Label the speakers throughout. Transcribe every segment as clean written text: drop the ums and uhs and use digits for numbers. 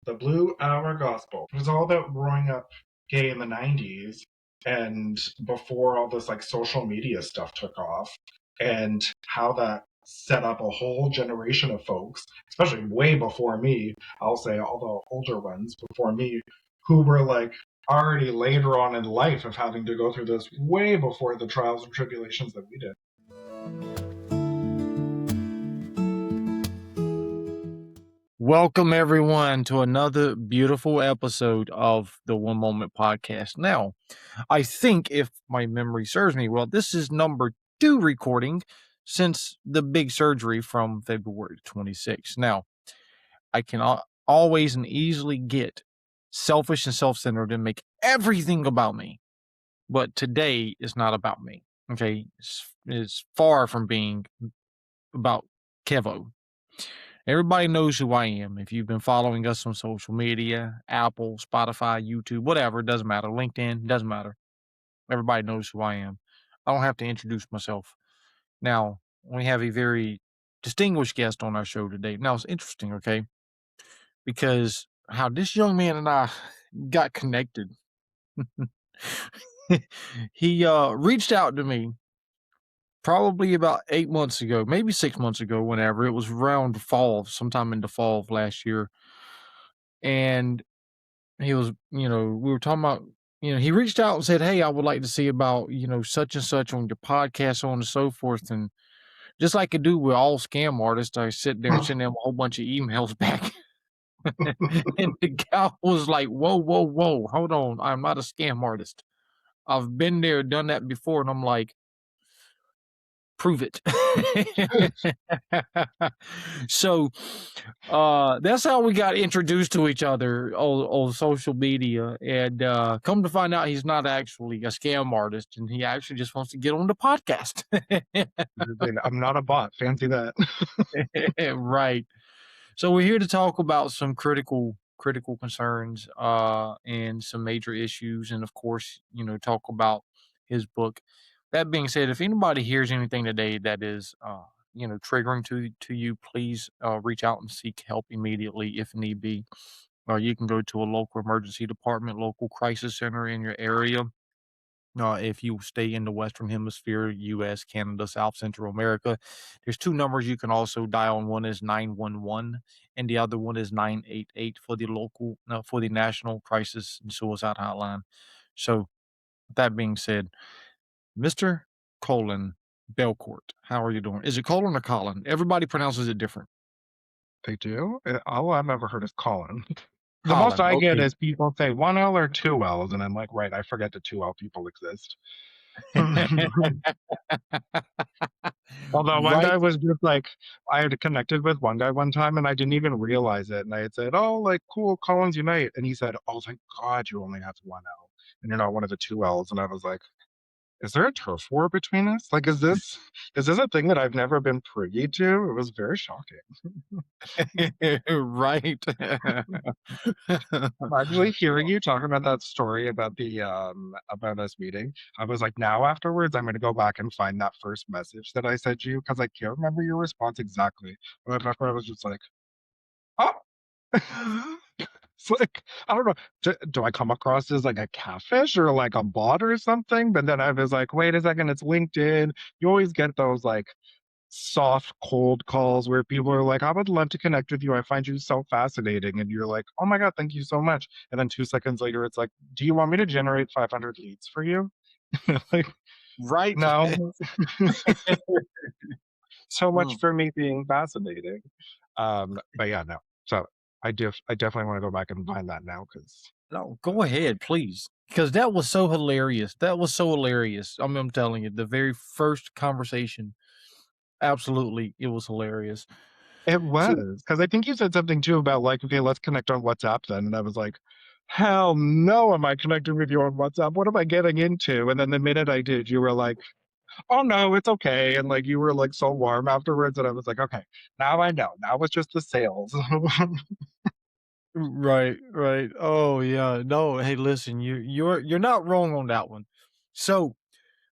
Speaker 1: The Blue Hour Gospel. It was all about growing up gay in the 90s and before all this like social media stuff took off, and how that set up a whole generation of folks, especially way before me, I'll say all the older ones before me, who were like already later on in life of having to go through this way before the trials and tribulations that we did.
Speaker 2: Welcome, everyone, to another beautiful episode of the One Moment Podcast. Now, I think if my memory serves me well, this is number 2 recording since the big surgery from February 26th. Now, I can always and easily get selfish and self-centered and make everything about me. But today is not about me. Okay, it's far from being about Kevo. Everybody knows who I am. If you've been following us on social media, Apple, Spotify, YouTube, whatever, it doesn't matter. LinkedIn, doesn't matter. Everybody knows who I am. I don't have to introduce myself. Now, we have a very distinguished guest on our show today. Now, it's interesting, okay? Because how this young man and I got connected. He reached out to me probably about 8 months ago, maybe 6 months ago, whenever. It was around fall, sometime in the fall of last year. And he was, we were talking about, he reached out and said, "Hey, I would like to see about, such and such on your podcast, so on and so forth." And just like I do with all scam artists, I sit there and send them a whole bunch of emails back. And the guy was like, whoa, whoa, whoa, hold on. I'm not a scam artist. I've been there, done that before. And I'm like, prove it. So that's how we got introduced to each other on social media. And come to find out, he's not actually a scam artist, and he actually just wants to get on the podcast.
Speaker 1: I'm not a bot. Fancy that.
Speaker 2: Right. So we're here to talk about some critical concerns and some major issues, and of course, talk about his book. That being said, if anybody hears anything today that is triggering to you, please reach out and seek help immediately if need be. You can go to a local emergency department, local crisis center in your area. If you stay in the Western Hemisphere, U.S., Canada, South Central America, there's 2 numbers you can also dial. One is 911, and the other one is 988 for the local, for the National Crisis and Suicide Hotline. So, with that being said, Mr. Colin Belcourt, how are you doing? Is it Colin or Colin? Everybody pronounces it different.
Speaker 1: They do? All I've ever heard is Colin. The
Speaker 2: Colin,
Speaker 1: most I get
Speaker 2: okay.
Speaker 1: is people say 1L or 2Ls, and I'm like, right, I forget that 2L people exist. Although one
Speaker 2: Right.
Speaker 1: guy was just like, I had connected with one guy one time and I didn't even realize it. And I had said, oh, like, cool, Collins Unite. And he said, oh, thank God you only have 1L and you're not one of the 2Ls. And I was like, is there a turf war between us? Like, is this a thing that I've never been privy to? It was very shocking.
Speaker 2: Right.
Speaker 1: Actually, hearing you talk about that story about the about us meeting, I was like, now afterwards, I'm gonna go back and find that first message that I sent you because I can't remember your response exactly. But I was just like, oh. It's like, I don't know. Do I come across as like a catfish or like a bot or something? But then I was like, wait a second, it's LinkedIn. You always get those like soft cold calls where people are like, I would love to connect with you. I find you so fascinating. And you're like, oh my God, thank you so much. And then 2 seconds later, it's like, do you want me to generate 500 leads for you? Like,
Speaker 2: Right.
Speaker 1: no. So much
Speaker 2: Mm.
Speaker 1: for me being fascinating. But yeah, no. So I definitely want to go back and find that now because
Speaker 2: No, go ahead, please. Because that was so hilarious. That was so hilarious. I'm telling you, the very first conversation, absolutely, it was hilarious.
Speaker 1: it
Speaker 2: So,
Speaker 1: was. Because I think you said something too about like, okay, let's connect on WhatsApp then. And I was like, hell no, am I connecting with you on WhatsApp? What am I getting into? And then the minute I did, you were like, oh no, it's okay. And like you were like so warm afterwards. And I was like, okay, now I know. Now it's just the sales.
Speaker 2: right. Oh yeah. No, hey, listen, you're not wrong on that one. So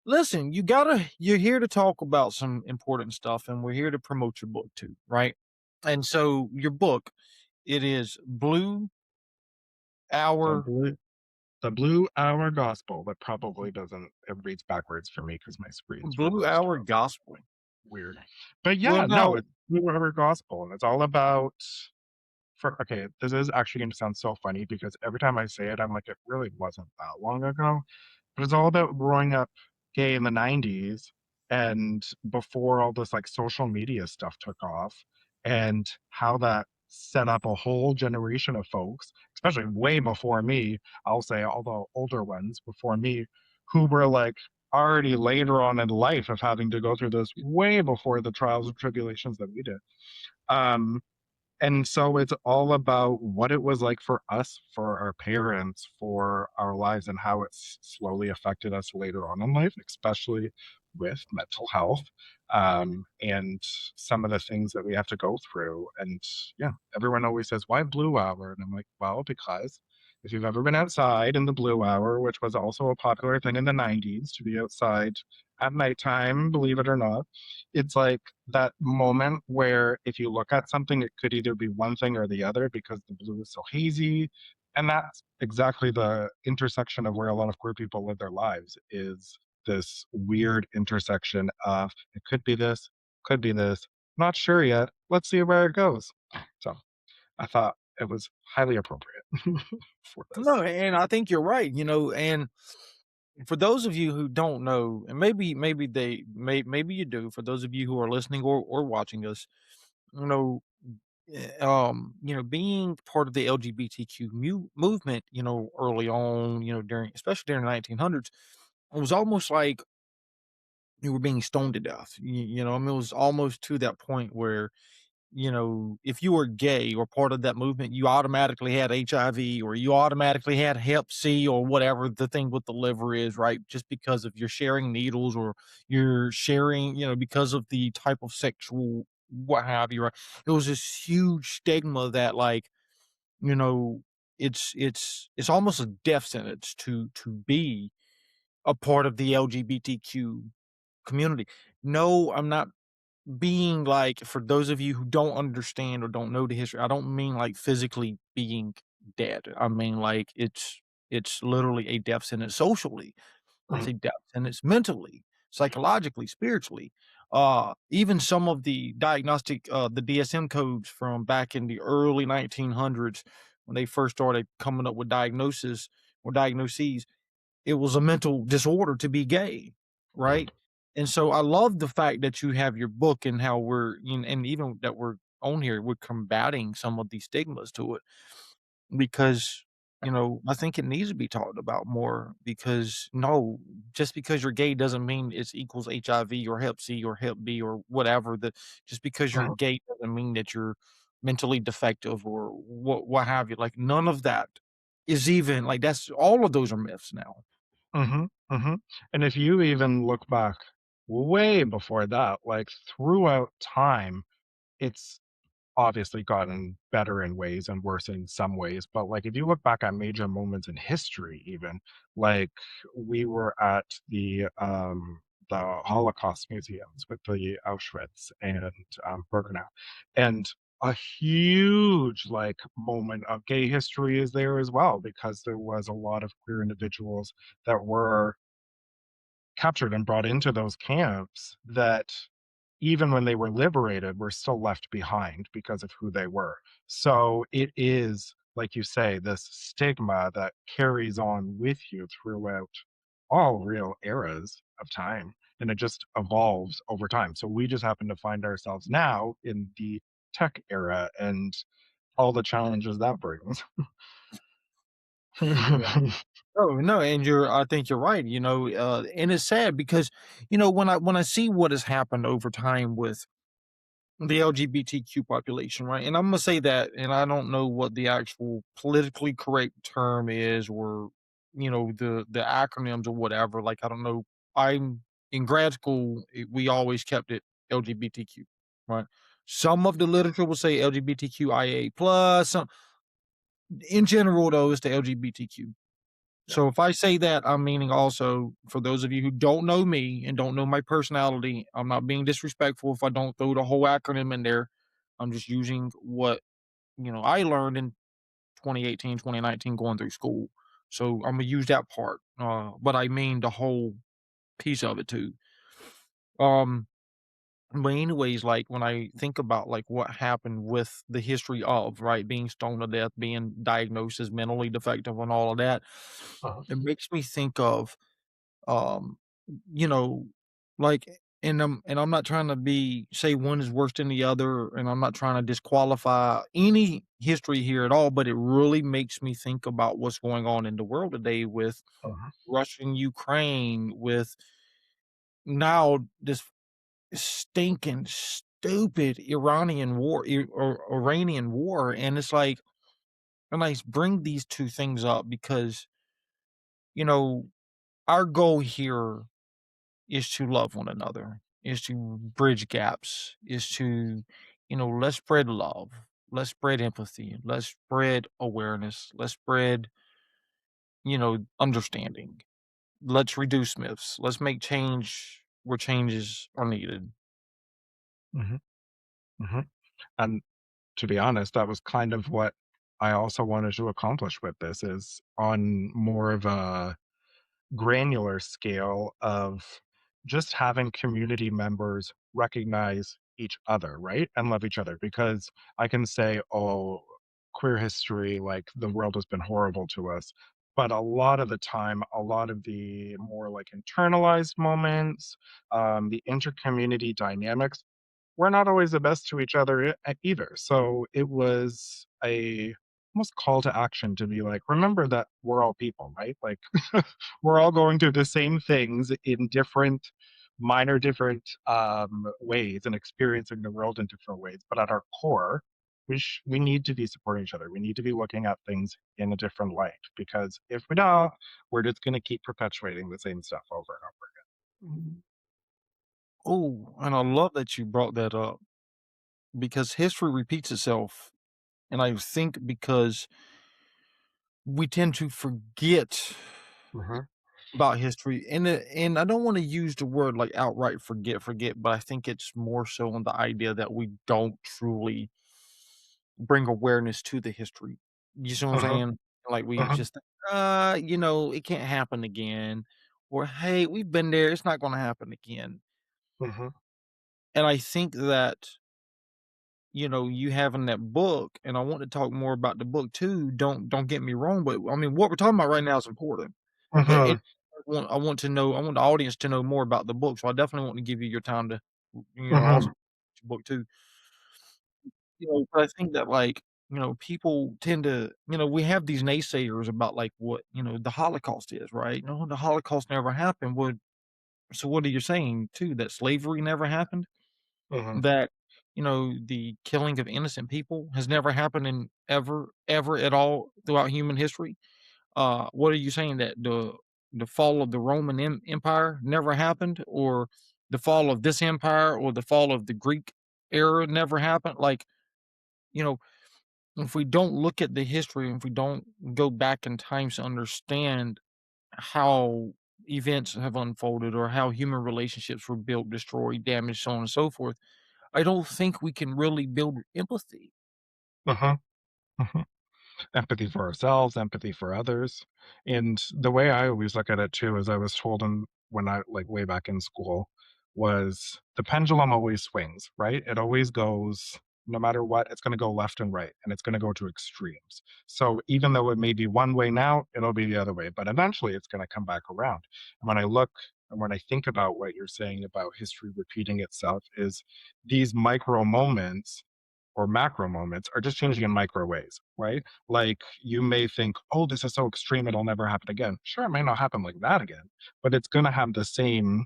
Speaker 2: listen, you're here to talk about some important stuff, and we're here to promote your book too, right? And so your book, it is Blue
Speaker 1: The
Speaker 2: hour
Speaker 1: blue the blue hour gospel, that probably doesn't it reads backwards for me because my screen's
Speaker 2: blue
Speaker 1: reversed
Speaker 2: hour
Speaker 1: real
Speaker 2: gospel.
Speaker 1: weird. But
Speaker 2: Well,
Speaker 1: yeah, no,
Speaker 2: now
Speaker 1: it's blue hour gospel, and it's all about for okay, this is actually gonna sound so funny because every time I say it, I'm like, "It really wasn't that long ago." But it's all about growing up gay in the '90s and before all this, like, social media stuff took off, and how that set up a whole generation of folks, especially way before me, I'll say, all the older ones before me, who were, like, already later on in life of having to go through this way before the trials and tribulations that we did. Um, and so it's all about what it was like for us, for our parents, for our lives, and how it's slowly affected us later on in life, especially with mental health, and some of the things that we have to go through. And yeah, everyone always says, "Why blue hour?" And I'm like, well, because if you've ever been outside in the blue hour, which was also a popular thing in the '90s to be outside at nighttime, believe it or not, it's like that moment where if you look at something, it could either be one thing or the other because the blue is so hazy. And that's exactly the intersection of where a lot of queer people live their lives is this weird intersection of it could be this, not sure yet. Let's see where it goes. So I thought it was highly appropriate for
Speaker 2: no,
Speaker 1: this.
Speaker 2: and I think you're right, and for those of you who don't know, and maybe you do, for those of you who are listening or watching us, you know, being part of the LGBTQ movement, early on, during especially during the 1900s, it was almost like you were being stoned to death. I mean, it was almost to that point where if you were gay or part of that movement, you automatically had HIV or you automatically had Hep C or whatever the thing with the liver is, right? Just because of you're sharing needles or you're sharing, because of the type of sexual what have you, right? It was this huge stigma that you know, it's almost a death sentence to be a part of the LGBTQ community. No, I'm not being like, for those of you who don't understand or don't know the history, I don't mean like physically being dead. I mean like it's literally a death sentence socially. It's a death sentence mentally, psychologically, spiritually. Even some of the the DSM codes from back in the early 1900s when they first started coming up with diagnosis or diagnoses, it was a mental disorder to be gay, right? And so I love the fact that you have your book and how and even that we're on here, we're combating some of these stigmas to it because, I think it needs to be talked about more because no, just because you're gay doesn't mean it's equals HIV or Hep C or Hep B or whatever. That just because you're gay doesn't mean that you're mentally defective or what have you. Like none of that is even like that's all of those are myths now.
Speaker 1: Mhm, mhm, and if you even look back way before that, like, throughout time, it's obviously gotten better in ways and worse in some ways, but, like, if you look back at major moments in history even, like, we were at the Holocaust museums with the Auschwitz and, Birkenau, and a huge, like, moment of gay history is there as well because there was a lot of queer individuals that were captured and brought into those camps that even when they were liberated, were still left behind because of who they were. So it is, like you say, this stigma that carries on with you throughout all real eras of time. And it just evolves over time. So we just happen to find ourselves now in the tech era and all the challenges that brings.
Speaker 2: Yeah. Oh, no, and I think you're right, and it's sad because, when I see what has happened over time with the LGBTQ population, right? And I'm gonna say that, and I don't know what the actual politically correct term is, or the acronyms or whatever. Like I don't know. I'm in grad school. We always kept it LGBTQ, right? Some of the literature will say LGBTQIA plus. Some in general, though, it's the LGBTQ.
Speaker 1: Yeah.
Speaker 2: So if I say that, I'm meaning also for those of you who don't know me and don't know my personality, I'm not being disrespectful if I don't throw the whole acronym in there. I'm just using what, I learned in 2018, 2019 going through school. So I'm gonna use that part, but I mean the whole piece of it too. Um, but anyways, like when I think about like what happened with the history of right being stoned to death, being diagnosed as mentally defective, and all of that,
Speaker 1: Uh-huh.
Speaker 2: it makes me think of um, you know, like, and I'm not trying to be say one is worse than the other, and I'm not trying to disqualify any history here at all, but it really makes me think about what's going on in the world today with
Speaker 1: Uh-huh.
Speaker 2: Russia and Ukraine, with now this stinking stupid Iranian war, and it's like, and I bring these two things up because you know our goal here is to love one another, is to bridge gaps, is to, let's spread love, let's spread empathy, let's spread awareness, let's spread, understanding. Let's reduce myths. Let's make change where changes are needed.
Speaker 1: Mhm. Mhm. And to be honest, that was kind of what I also wanted to accomplish with this is on more of a granular scale of just having community members recognize each other, right? And love each other because I can say, oh, queer history, like the world has been horrible to us. But a lot of the time, a lot of the more like internalized moments, the intercommunity dynamics we're not always the best to each other either. So it was a almost call to action to be like, remember that we're all people, right? Like we're all going through the same things in different, minor, different ways and experiencing the world in different ways. But at our core, we need to be supporting each other. We need to be looking at things in a different light because if we don't, we're just going to keep perpetuating the same stuff over and over again.
Speaker 2: Oh, and I love that you brought that up because history repeats itself. And I think because we tend to forget
Speaker 1: Hmm.
Speaker 2: about history, and I don't wanna use the word, like, outright forget, but I think it's more so on the idea that we don't truly bring awareness to the history. You see what I'm
Speaker 1: Uh-huh.
Speaker 2: saying? Like, we
Speaker 1: Uh-huh.
Speaker 2: just, it can't happen again, or, "Hey, we've been there, it's not gonna happen again."
Speaker 1: Uh-huh.
Speaker 2: And I think that, you having that book, and I want to talk more about the book too, don't get me wrong, but, I mean, what we're talking about right now is important. And
Speaker 1: Uh-huh.
Speaker 2: I want the audience to know more about the book, so I definitely want to give you your time to,
Speaker 1: Uh-huh.
Speaker 2: also your book too. But I think that, like, people tend to, we have these naysayers about, like, what, the Holocaust is, right? No, the Holocaust never happened. So what are you saying too? That slavery never happened?
Speaker 1: Uh-huh.
Speaker 2: That, the killing of innocent people has never happened in ever at all throughout human history? What are you saying, that the fall of the Roman Empire never happened, or the fall of this empire, or the fall of the Greek era never happened? Like, you know, if we don't look at the history, if we don't go back in time to understand how events have unfolded, or how human relationships were built, destroyed, damaged, so on and so forth, I don't think we can really build empathy.
Speaker 1: Uh-huh. Uh-huh. Empathy for ourselves, empathy for others. And the way I always look at it too is I was told when I like way back in school was the pendulum always swings, right? It always goes no matter what, it's going to go left and right and it's going to go to extremes. So even though it may be one way now, it'll be the other way, but eventually it's going to come back around. And when I look and when I think about what you're saying about history repeating itself is these micro moments or macro moments are just changing in micro ways, right? Like you may think, oh, this is so extreme, it'll never happen again. Sure, it may not happen like that again, but it's going to have the same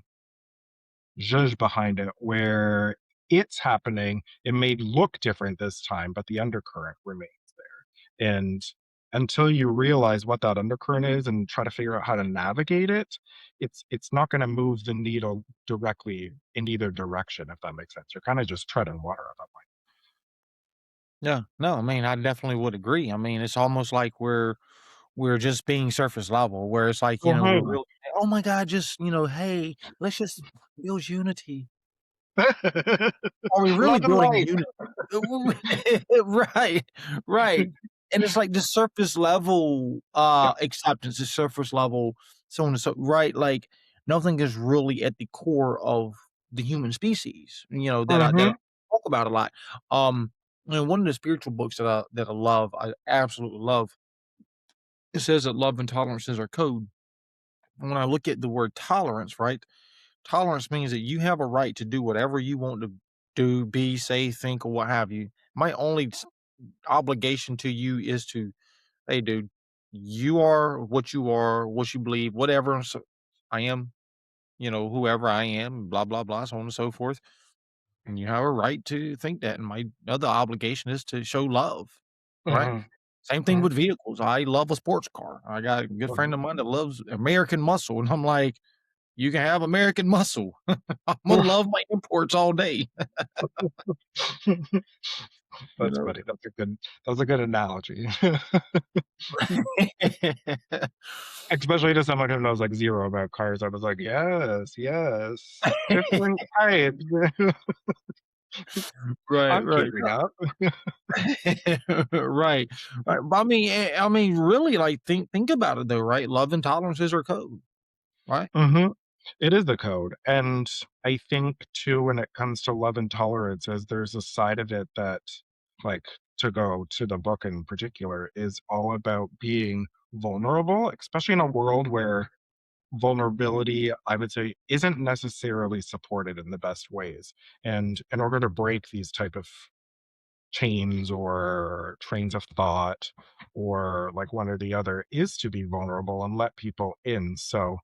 Speaker 1: zhuzh behind it where it's happening. It may look different this time, but the undercurrent remains there. And until you realize what that undercurrent is and try to figure out how to navigate it, it's not going to move the needle directly in either direction, if that makes sense. You're kind of just treading water at that
Speaker 2: Yeah, no, I mean, I definitely would agree. I mean, it's almost like we're just being surface level, where it's like, we're
Speaker 1: point.
Speaker 2: really, oh my God, just, hey, let's just build unity.
Speaker 1: Mhm.
Speaker 2: Are we really
Speaker 1: Love and
Speaker 2: building
Speaker 1: light.
Speaker 2: unity? Right, right. and it's like the surface level
Speaker 1: Yeah.
Speaker 2: acceptance, the surface level so on and so right, like nothing is really at the core of the human species, that I
Speaker 1: Mhm.
Speaker 2: talk about a lot. One of the spiritual books that I love, I absolutely love, it says that love and tolerance is our code. And when I look at the word tolerance, right? Tolerance means that you have a right to do whatever you want to do, be, say, think, or what have you. My only obligation to you is to, hey, dude, you are, what you believe, whatever. So I am, whoever I am, blah, blah, blah, so on and so forth. And you have a right to think that. And my other obligation is to show love, right?
Speaker 1: Mhm.
Speaker 2: Same thing
Speaker 1: Mhm.
Speaker 2: with vehicles. I love a sports car. I got a good friend
Speaker 1: Mhm.
Speaker 2: of mine that loves American muscle. And I'm like, you can have American muscle. I'm gonna love my imports all day. You
Speaker 1: That's
Speaker 2: know?
Speaker 1: funny. That's a good analogy. Especially to someone who knows, like, 0 about cars. I was like, "Yes, yes. Different types."
Speaker 2: Right,
Speaker 1: I'm
Speaker 2: right.
Speaker 1: keeping up.
Speaker 2: Right. Right, but I mean, really, like, think about it though, right? Love and tolerance is our code, right?
Speaker 1: Mhm. It is the code, and I think too when it comes to love and tolerance is there's a side of it that, like, to go to the book in particular, is all about being vulnerable, especially in a world where vulnerability, I would say, isn't necessarily supported in the best ways, and in order to break these type of chains or trains of thought or, like, one or the other, is to be vulnerable and let people in, so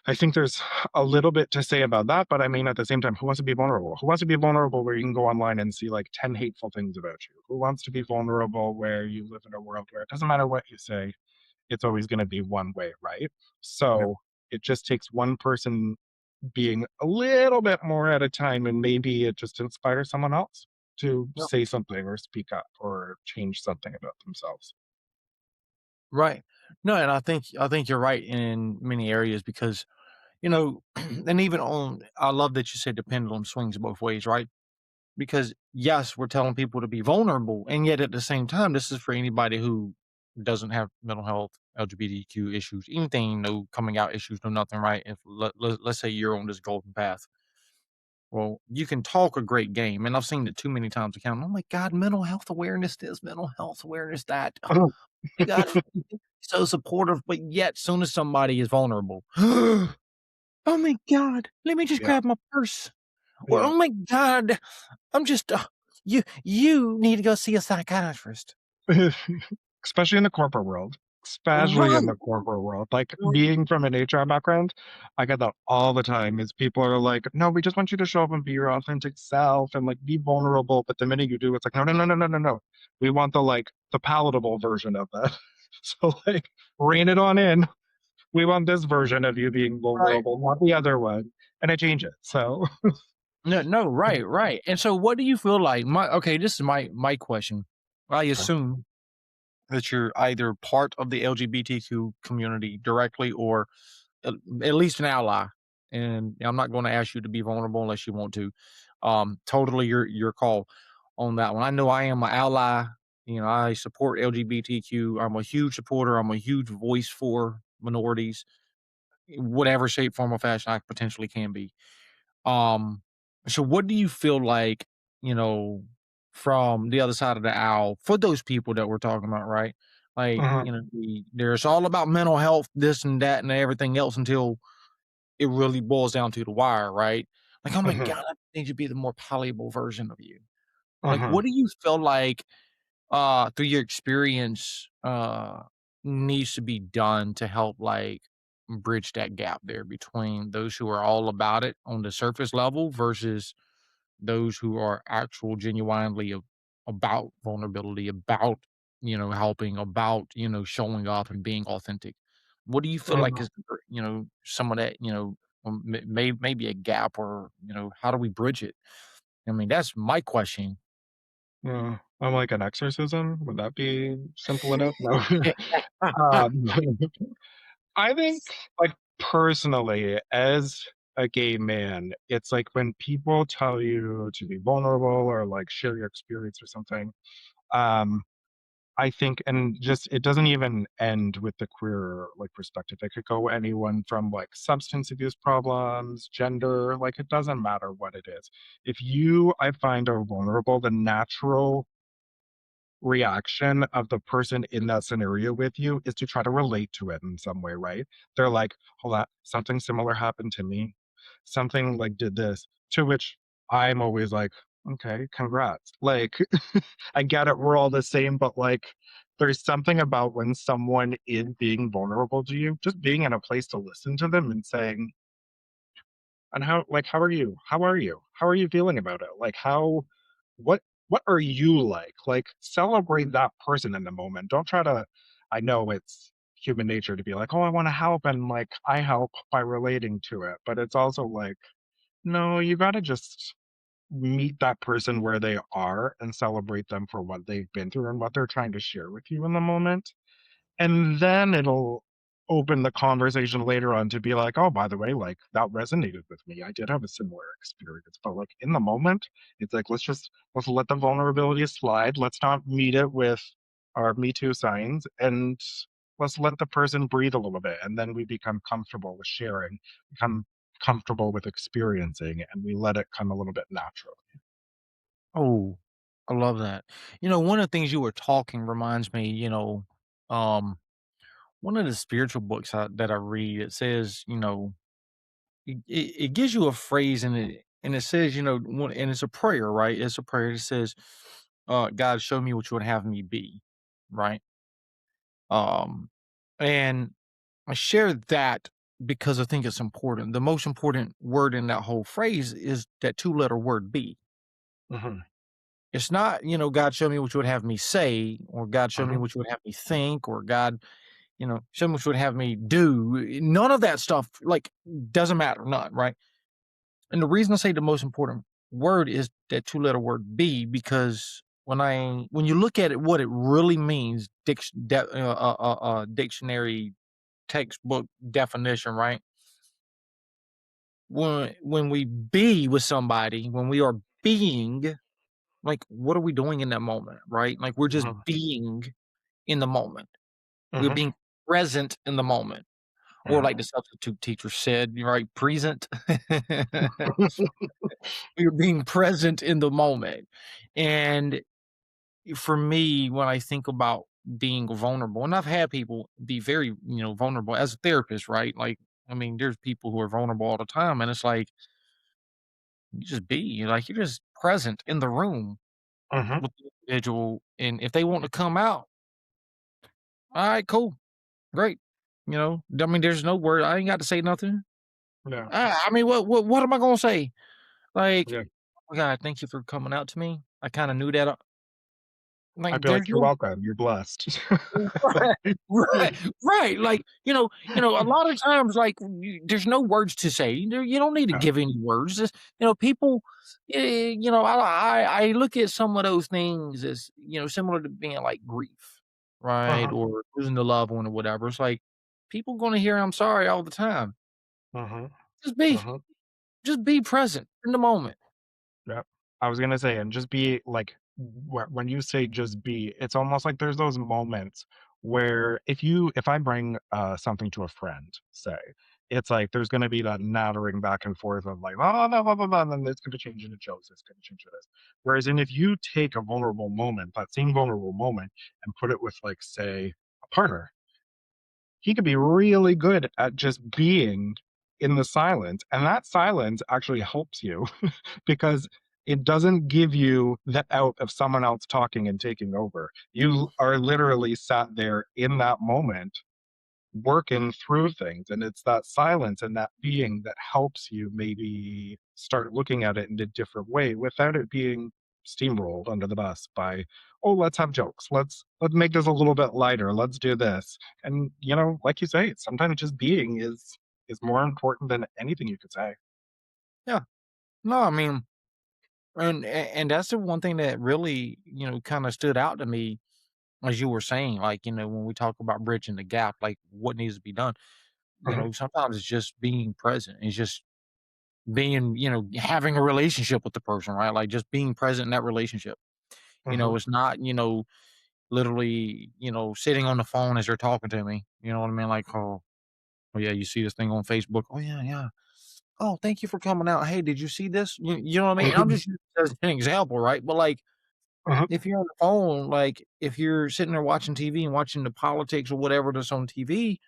Speaker 1: I think there's a little bit to say about that, but I mean, at the same time, who wants to be vulnerable? Who wants to be vulnerable where you can go online and see like 10 hateful things about you? Who wants to be vulnerable where you live in a world where it doesn't matter what you say, it's always going to be one way, right?
Speaker 2: Yeah.
Speaker 1: So it just takes one person being a little bit more at a time, and maybe it just inspires someone else to
Speaker 2: Yeah.
Speaker 1: say something or speak up or change something about themselves.
Speaker 2: Right. No, and I think you're right in many areas because, and even on I love that you said the pendulum swings both ways, right? Because yes, we're telling people to be vulnerable, and yet at the same time, this is for anybody who doesn't have mental health, LGBTQ issues, anything, no coming out issues, no nothing, right? If let's say you're on this golden path, well, you can talk a great game, and I've seen it too many times to count. Oh my God, mental health awareness this, mental health awareness that. Oh my God, so supportive, but yet soon as somebody is vulnerable, oh my God, let me just
Speaker 1: Yeah,
Speaker 2: grab my purse. Or
Speaker 1: yeah.
Speaker 2: oh my God, I'm just you need to go see a psychiatrist.
Speaker 1: Especially in the corporate world. Especially in
Speaker 2: Right,
Speaker 1: the corporate world. Like,
Speaker 2: right,
Speaker 1: being from an HR background, I get that all the time is people are like, "No, we just want you to show up and be your authentic self and, like, be vulnerable," but the minute you do, it's like, "No, no, no, no, no, no, no. We want the palatable version of that." So, like, rein it on in. We want this version of you being
Speaker 2: right.
Speaker 1: vulnerable, not the other one, and I change it, so
Speaker 2: No, no, right, right. And so what do you feel like this is my question. I assume that you're either part of the LGBTQ community directly or at at least an ally. And I'm not gonna ask you to be vulnerable unless you want to. Totally your call on that one. I know I am an ally. I support LGBTQ. I'm a huge supporter. I'm a huge voice for minorities, whatever shape, form, or fashion I potentially can be. Um, so what do you feel like, you know, from the other side of the aisle for those people that we're talking about, right? Like,
Speaker 1: Mhm,
Speaker 2: there's all about mental health, this and that, and everything else until it really boils down to the wire, right? Like, oh my
Speaker 1: mhm,
Speaker 2: God, I need to be the more palatable version of you. Like,
Speaker 1: mhm,
Speaker 2: what do you feel like through your experience needs to be done to help like bridge that gap there between those who are all about it on the surface level versus those who are actual genuinely about vulnerability, about helping, about showing up and being authentic. What do you feel like
Speaker 1: mhm,
Speaker 2: is some of that maybe a gap, or how do we bridge it? I mean, that's my question.
Speaker 1: yeah. I'm like an exorcism, would that be simple enough? No. Um I think, like, personally, as a gay man, it's like when people tell you to be vulnerable or, like, share your experience or something, um, I think, and just it doesn't even end with the queer like perspective. It could go anyone from like substance abuse problems, gender, like it doesn't matter what it is. If you, I find, are vulnerable, the natural reaction of the person in that scenario with you is to try to relate to it in some way, right? They're like, hold on, something similar happened to me. Something like did this, to which I'm always like, okay, congrats. Like, I get it, we're all the same, but like, there's something about when someone is being vulnerable to you, just being in a place to listen to them and saying, and how like, "How are you? How are you? How are you feeling about it?" Like, "How what are you like?" Like, celebrate that person in the moment. Don't try to I know it's human nature to be like, "Oh, I wanna help," and, like, I help by relating to it, but it's also like, no, you gotta just meet that person where they are and celebrate them for what they've been through and what they're trying to share with you in the moment. And then it'll open the conversation later on to be like, "Oh, by the way, like, that resonated with me. I did have a similar experience." But, like, in the moment, it's like, let's let the vulnerability slide. Let's not meet it with our Me Too signs, and let's let the person breathe a little bit, and then we become comfortable with sharing, become comfortable with experiencing, and we let it come a little bit natural.
Speaker 2: Oh, I love that. One of the things you were talking reminds me, um, one of the spiritual books that I read, it says, it gives you a phrase and it says, and it's a prayer, right? It's a prayer. It says, God, show me what you would have me be, right? Um, and I share that because I think it's important. The most important word in that whole phrase is that two-letter word be.
Speaker 1: Mhm,
Speaker 2: It's not, God, show me what you would have me say, or God, show me
Speaker 1: mhm,
Speaker 2: what you would have me think, or God, show me what you would have me do. None of that stuff, like, doesn't matter, none, right? And the reason I say the most important word is that two-letter word be, because when you look at it, what it really means, dictionary textbook definition, right? When we be with somebody, when we are being, like, what are we doing in that moment, right? Like, we're just
Speaker 1: mhm,
Speaker 2: being in the moment. We're
Speaker 1: mhm,
Speaker 2: being present in the moment, or
Speaker 1: mhm.
Speaker 2: like the substitute teacher said, right, present. We're being present in the moment. And for me, when I think about being vulnerable, and I've had people be very, vulnerable as a therapist, right? Like, I mean, there's people who are vulnerable all the time, and it's like, you just be like, you're just present in the room
Speaker 1: Mhm.
Speaker 2: with the individual. And if they want to come out, all right, cool, great. I mean, there's no word. I ain't got to say nothing.
Speaker 1: Yeah,
Speaker 2: I mean, what am I gonna say? Like,
Speaker 1: yeah.
Speaker 2: oh God, thank you for coming out to me. I kind of knew that.
Speaker 1: I'd
Speaker 2: Like,
Speaker 1: be
Speaker 2: there's
Speaker 1: like, "You're
Speaker 2: no
Speaker 1: welcome. You're blessed."
Speaker 2: right, right, right. Like, a lot of times, like, there's no words to say. You don't need to
Speaker 1: Yeah.
Speaker 2: give any words. Just, people. I look at some of those things as similar to being like grief, right,
Speaker 1: Uh-huh,
Speaker 2: or losing a loved one or whatever. It's like people going to hear "I'm sorry" all the time.
Speaker 1: uh-huh,
Speaker 2: Just be,
Speaker 1: uh-huh.
Speaker 2: just be present in the moment.
Speaker 1: Yep. I was gonna say, and just be like, when you say just be, it's almost like there's those moments where if I bring something to a friend, say, it's like there's gonna be that nattering back and forth of like, oh, blah, blah, blah, blah, and then it's gonna change into jokes, it's gonna change to this. Whereas, if you take a vulnerable moment, that same vulnerable moment, and put it with like, say, a partner, he could be really good at just being in the silence, and that silence actually helps you because it doesn't give you the out of someone else talking and taking over. You are literally sat there in that moment working through things, and it's that silence and that being that helps you maybe start looking at it in a different way without it being steamrolled under the bus by, oh, let's have jokes, let's make this a little bit lighter, let's do this. And like you say, sometimes just being is more important than anything you could say.
Speaker 2: Yeah. No, I mean, and that's the one thing that really kind of stood out to me as you were saying, like, when we talk about bridging the gap, like what needs to be done,
Speaker 1: Mhm,
Speaker 2: sometimes it's just being present. It's just being, having a relationship with the person, right? Like just being present in that relationship.
Speaker 1: mhm,
Speaker 2: It's not, literally, sitting on the phone as they're talking to me. You know what I mean? Like, oh yeah, you see this thing on Facebook? Oh yeah, yeah. Oh, thank you for coming out. Hey, did you see this? You know what I mean? And I'm
Speaker 1: Mhm.
Speaker 2: just using it as an example, right? But like,
Speaker 1: Uh-huh,
Speaker 2: if you're on the phone, like if you're sitting there watching TV and watching the politics or whatever that's on TV,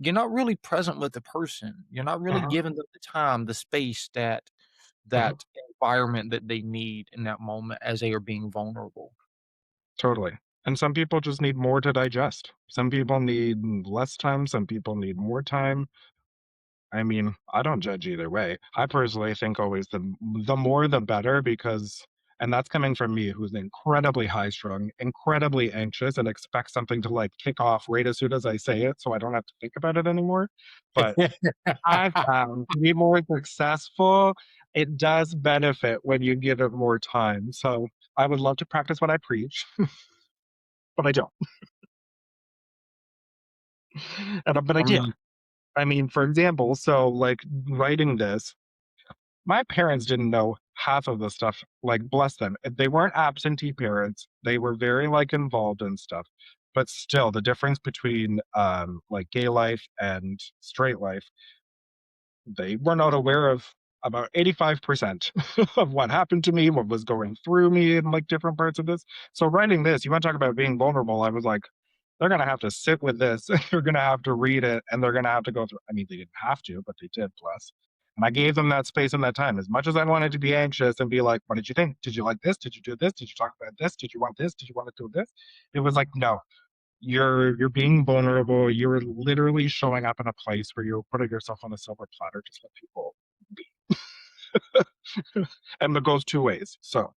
Speaker 2: you're not really present with the person. You're not really
Speaker 1: uh-huh,
Speaker 2: giving them the time, the space,
Speaker 1: uh-huh.
Speaker 2: that environment that they need in that moment as they are being vulnerable.
Speaker 1: Totally. And some people just need more to digest. Some people need less time, some people need more time. I mean, I don't judge either way. I personally think always the more the better because and that's coming from me who's incredibly high strung, incredibly anxious, and expects something to like kick off right as soon as I say it so I don't have to think about it anymore. But I found to be more successful, it does benefit when you give it more time. So I would love to practice what I preach, but I don't. But I
Speaker 2: I
Speaker 1: do.
Speaker 2: mean,
Speaker 1: I mean, for example, so like writing this, my parents didn't know half of the stuff. Like, bless them. They weren't absentee parents. They were very like involved in stuff. But still, the difference between like gay life and straight life, they were not aware of about 85% of what happened to me, what was going through me in like different parts of this. So writing this, you want to talk about being vulnerable. I was like, they're gonna have to sit with this. They're gonna have to read it, and they're gonna have to go through. I mean, they didn't have to, but they did. Plus, and I gave them that space and that time. As much as I wanted to be anxious and be like, "What did you think? Did you like this? Did you do this? Did you talk about this? Did you want this? Did you want to do this?" It was like, no, you're being vulnerable. You're literally showing up in a place where you're putting yourself on a silver platter. Just let people be, and it goes two ways. So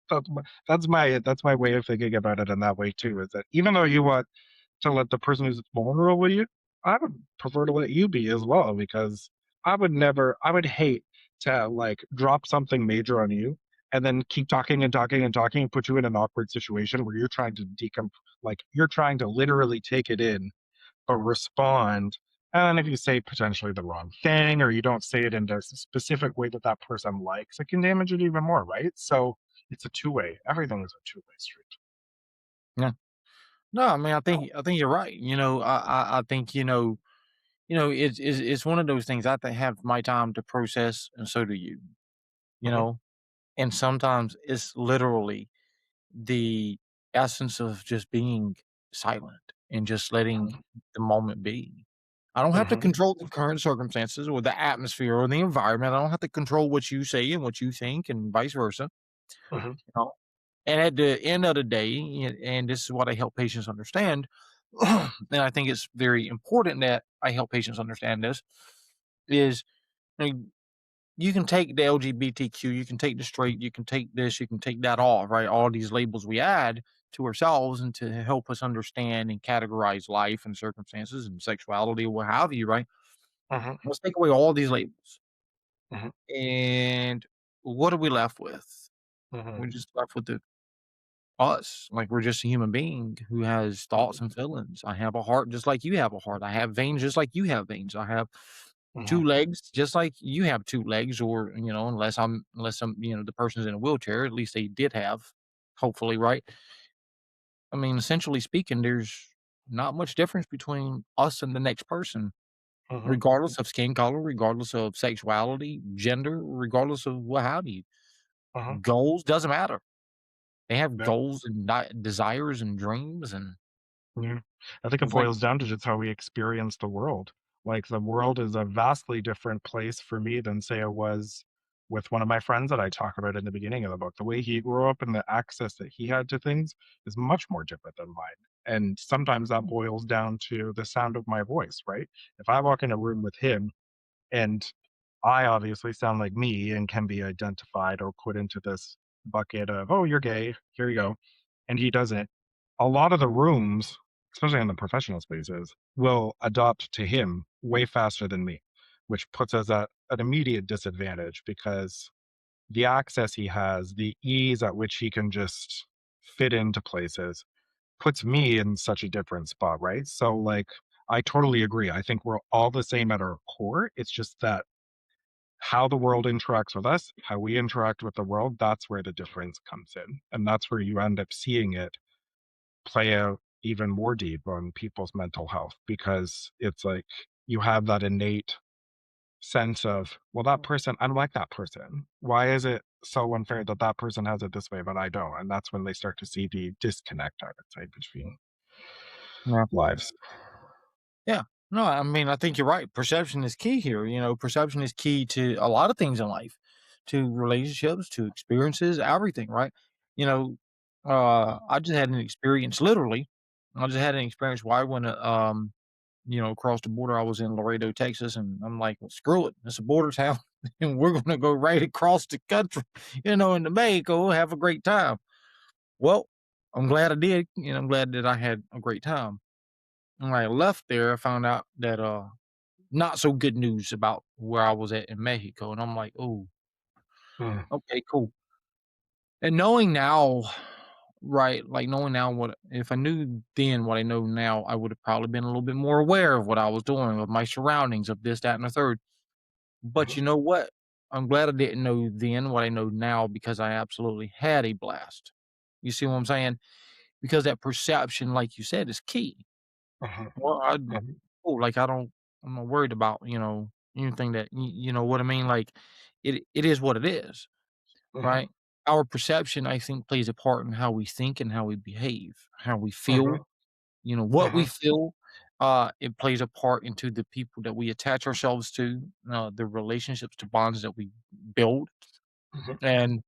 Speaker 1: that's my way of thinking about it in that way too. Is that even though you want to let the person who's vulnerable with you, I would prefer to let you be as well because I would hate to like drop something major on you and then keep talking and talking and talking and put you in an awkward situation where you're trying to like you're trying to literally take it in but respond. And if you say potentially the wrong thing or you don't say it in a specific way that that person likes, it can damage it even more, right? So it's a two way. Everything is a two-way street.
Speaker 2: yeah. No, I mean, I think you're right. I think it's one of those things. I have to have my time to process, and so do you. You
Speaker 1: Mhm,
Speaker 2: know, and sometimes it's literally the essence of just being silent and just letting
Speaker 1: mhm,
Speaker 2: the moment be. I don't have to
Speaker 1: mhm,
Speaker 2: control the current circumstances or the atmosphere or the environment. I don't have to control what you say and what you think and vice versa.
Speaker 1: mhm,
Speaker 2: You know? And at the end of the day, and this is what I help patients understand, and I think it's very important that I help patients understand this, is you know, you can take the LGBTQ, you can take the straight, you can take this, you can take that off, right? All these labels we add to ourselves and to help us understand and categorize life and circumstances and sexuality or what have you, right?
Speaker 1: mhm,
Speaker 2: Let's take away all these labels.
Speaker 1: mhm,
Speaker 2: And what are we left with?
Speaker 1: mhm,
Speaker 2: We're just left with the us. Like we're just a human being who has thoughts
Speaker 1: mhm,
Speaker 2: and feelings. I have a heart just like you have a heart. I have veins just like you have veins. I have
Speaker 1: mhm,
Speaker 2: 2 legs just like you have 2 legs or, unless I'm, the person's in a wheelchair, at least they did have, hopefully, right? I mean, essentially speaking, there's not much difference between us and the next person,
Speaker 1: mhm,
Speaker 2: regardless of skin color, regardless of sexuality, gender, regardless of what have you.
Speaker 1: mhm.
Speaker 2: Goals doesn't matter. They have
Speaker 1: Yeah,
Speaker 2: goals and desires and dreams and
Speaker 1: yeah. I think it
Speaker 2: it's like
Speaker 1: boils down to just how we experience the world. Like the world is a vastly different place for me than say it was with one of my friends that I talk about in the beginning of the book. The way he grew up and the access that he had to things is much more different than mine. And sometimes that boils down to the sound of my voice, right? If I walk in a room with him and I obviously sound like me and can be identified or put into this bucket of, "Oh, you're gay. Here you go." And he doesn't. A lot of the rooms, especially in the professional spaces, will adopt to him way faster than me, which puts us at an immediate disadvantage because the access he has, the ease at which he can just fit into places puts me in such a different spot, right? So, like, I totally agree. I think we're all the same at our core. It's just that how the world interacts with us, how we interact with the world, that's where the difference comes in. And that's where you end up seeing it play out even more deep on people's mental health because it's like you have that innate sense of, well, that person, I'm like that person. Why is it so unfair that that person has it this way, but I don't? And that's when they start to see the disconnect, I would say, between
Speaker 2: Yeah.
Speaker 1: lives.
Speaker 2: Yeah. No, I mean, I think you're right. Perception is key here. Perception is key to a lot of things in life, to relationships, to experiences, everything, right? You know, I just had an experience, literally. I just had an experience where I went, across the border. I was in Laredo, Texas, and I'm like, well, screw it. It's a border town, and we're going to go right across the country, into Mexico, have a great time. Well, I'm glad I did. I'm glad that I had a great time. When I left there, I found out that, not so good news about where I was at in Mexico, and I'm like, "Oh,
Speaker 1: Mm,
Speaker 2: okay, cool." And knowing now, right, like, knowing now what if I knew then what I know now, I would have probably been a little bit more aware of what I was doing, of my surroundings, of this, that, and the third. But
Speaker 1: mhm,
Speaker 2: you know what? I'm glad I didn't know then what I know now because I absolutely had a blast. You see what I'm saying? Because that perception, like you said, is key.
Speaker 1: mhm,
Speaker 2: Well, I
Speaker 1: mhm,
Speaker 2: oh, like, I'm not worried about, anything that you know what I mean? Like, it is what it is,
Speaker 1: mhm,
Speaker 2: right? Our perception, I think, plays a part in how we think and how we behave, how we
Speaker 1: mhm,
Speaker 2: feel, what we
Speaker 1: mhm,
Speaker 2: feel. It plays a part into the people that we attach ourselves to, the relationships, the bonds that we build,
Speaker 1: mhm,
Speaker 2: and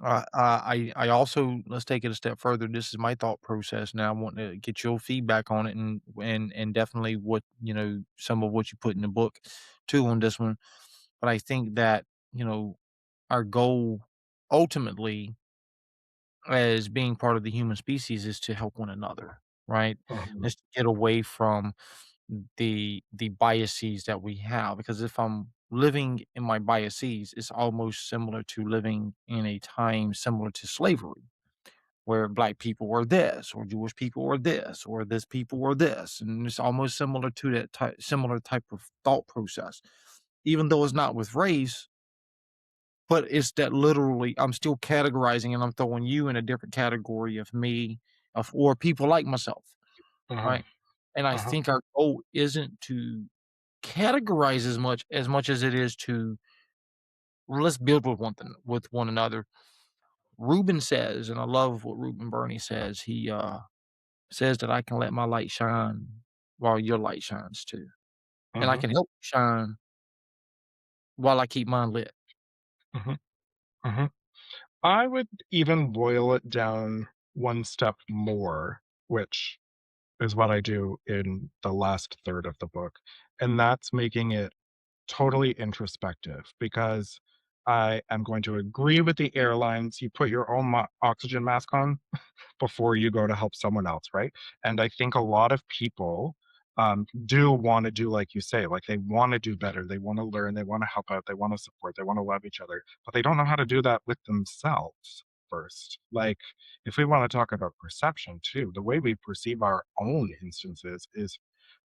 Speaker 2: I also, let's take it a step further. This is my thought process now. I want to get your feedback on it, and definitely what some of what you put in the book too on this one. But I think that our goal ultimately as being part of the human species is to help one another, right?
Speaker 1: mhm,
Speaker 2: Is to get away from the biases that we have. Because if I'm living in my biases, it's almost similar to living in a time similar to slavery, where black people are this, or Jewish people are this, or this people are this, and it's almost similar to that similar type of thought process. Even though it's not with race, but it's that literally I'm still categorizing and I'm throwing you in a different category of me, or people like myself,
Speaker 1: mhm,
Speaker 2: right? And I
Speaker 1: mhm,
Speaker 2: think our goal isn't to categorize as much as it is to let's build with one another. Ruben says, and I love what Ruben Burney says. He says that I can let my light shine while your light shines too, and I
Speaker 1: mhm,
Speaker 2: can help you shine while I keep mine lit.
Speaker 1: mhm, mhm. I would even boil it down one step more, which is what I do in the last third of the book, and that's making it totally introspective because I am going to agree with the airlines. You put your own oxygen mask on before you go to help someone else, right? And I think a lot of people do want to do like you say, like they want to do better, they want to learn, they want to help out, they want to support, they want to love each other, but they don't know how to do that with themselves first. Like, if we want to talk about perception too, the way we perceive our own instances is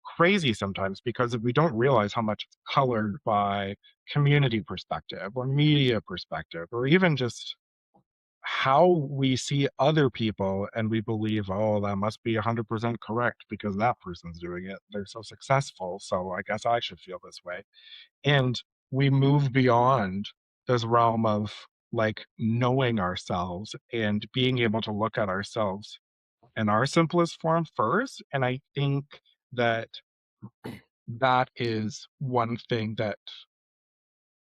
Speaker 1: crazy sometimes because we don't realize how much it's colored by community perspective or media perspective or even just how we see other people and we believe, oh, that must be 100% correct because that person's doing it. They're so successful. So I guess I should feel this way. And we move beyond this realm of like knowing ourselves and being able to look at ourselves in our simplest form first. And I think that that is one thing that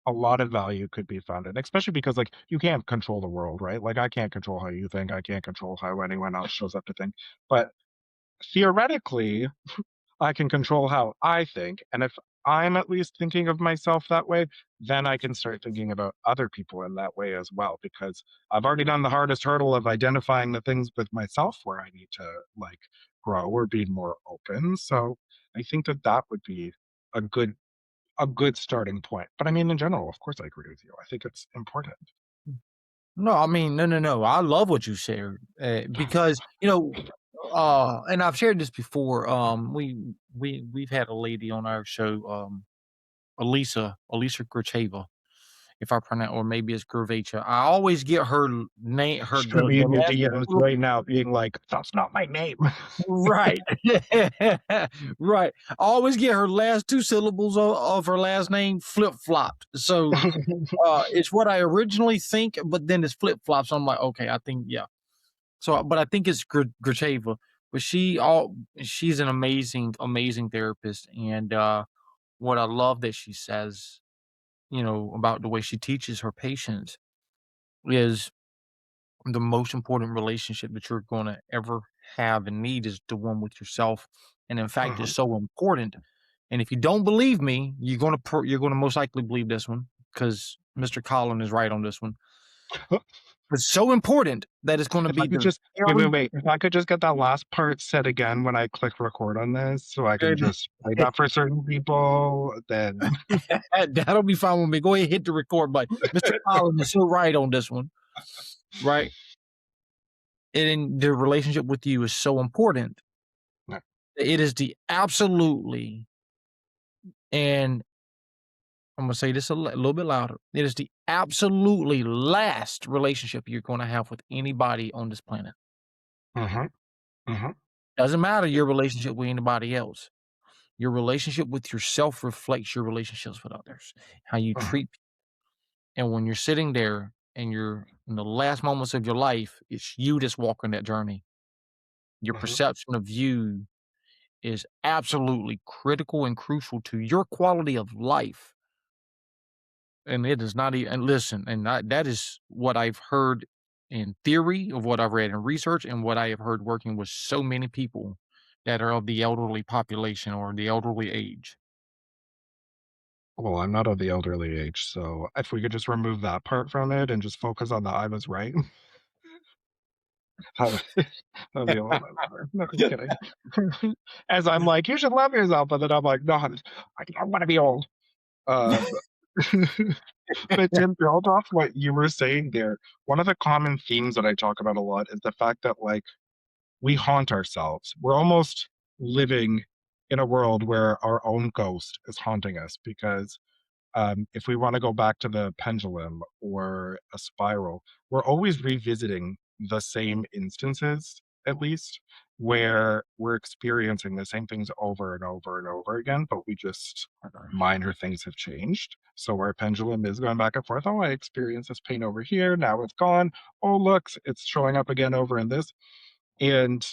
Speaker 1: a lot of value could be found in, especially because like you can't control the world, right? Like I can't control how you think, I can't control how anyone else shows up to think. But theoretically, I can control how I think. And if I'm at least thinking of myself that way, then I can start thinking about other people in that way as well. Because I've already done the hardest hurdle of identifying the things with myself where I need to like grow or be more open. So I think that that would be a good starting point. But I mean, in general, of course, I agree with you. I think it's important.
Speaker 2: No, I mean, no, no, no. I love what you shared, because and I've shared this before. We've had a lady on our show, Elisa Kracheva, if I pronounce, or maybe it's Curvaceous. I always get her name, her
Speaker 1: Should be
Speaker 2: the
Speaker 1: in your
Speaker 2: last
Speaker 1: DMs right now being like, "That's not my name."
Speaker 2: right. Right. I always get her last 2 syllables of her last name flip-flopped. So, it's what I originally think, but then it's flip-flops. I'm like, "Okay, I think, yeah." So, but I think it's Gracheva, but she's an amazing, amazing therapist, and, what I love that she says, about the way she teaches her patients is the most important relationship that you're gonna ever have and need is the one with yourself, and in fact, it's
Speaker 1: Mhm.
Speaker 2: so important, and if you don't believe me, you're gonna most likely believe this one because Mr. Colin is right on this one. It's so important that it's gonna
Speaker 1: If I
Speaker 2: be
Speaker 1: could
Speaker 2: the
Speaker 1: just wait,
Speaker 2: very
Speaker 1: wait, wait. If I could just get that last part said again when I click record on this, so I can
Speaker 2: good.
Speaker 1: just play that for certain people, then
Speaker 2: That'll be fine with me. Go ahead, hit the record button. Mr. Collins is so right on this one, right? And the relationship with you is so important.
Speaker 1: no.
Speaker 2: It is the absolutely, and I'm gonna say this little bit louder. It is the absolutely last relationship you're gonna have with anybody on this planet.
Speaker 1: Mhm, mhm,
Speaker 2: Doesn't matter your relationship with anybody else. Your relationship with yourself reflects your relationships with others, how you
Speaker 1: mhm,
Speaker 2: treat. And when you're sitting there and you're in the last moments of your life, it's you that's walking that journey. Your
Speaker 1: mhm.
Speaker 2: perception of you is absolutely critical and crucial to your quality of life. And it is not even, and listen, that is what I've heard in theory of what I've read in research and what I have heard working with so many people that are of the elderly population or the elderly age.
Speaker 1: Well, I'm not of the elderly age, so if we could just remove that part from it and just focus on the "I was right," that would that'd be a little bit better. No, just kidding. As I'm like, "You should love yourself," but then I'm like, "No, I don't wanna be old." Um, but to build off what you were saying there, one of the common themes that I talk about a lot is the fact that, like, we haunt ourselves. We're almost living in a world where our own ghost is haunting us because if we want to go back to the pendulum or a spiral, we're always revisiting the same instances, at least, where we're experiencing the same things over and over and over again, but we just minor things have changed. So our pendulum is going back and forth. Oh, I experienced this pain over here. Now it's gone. Oh, look, it's showing up again over in this. And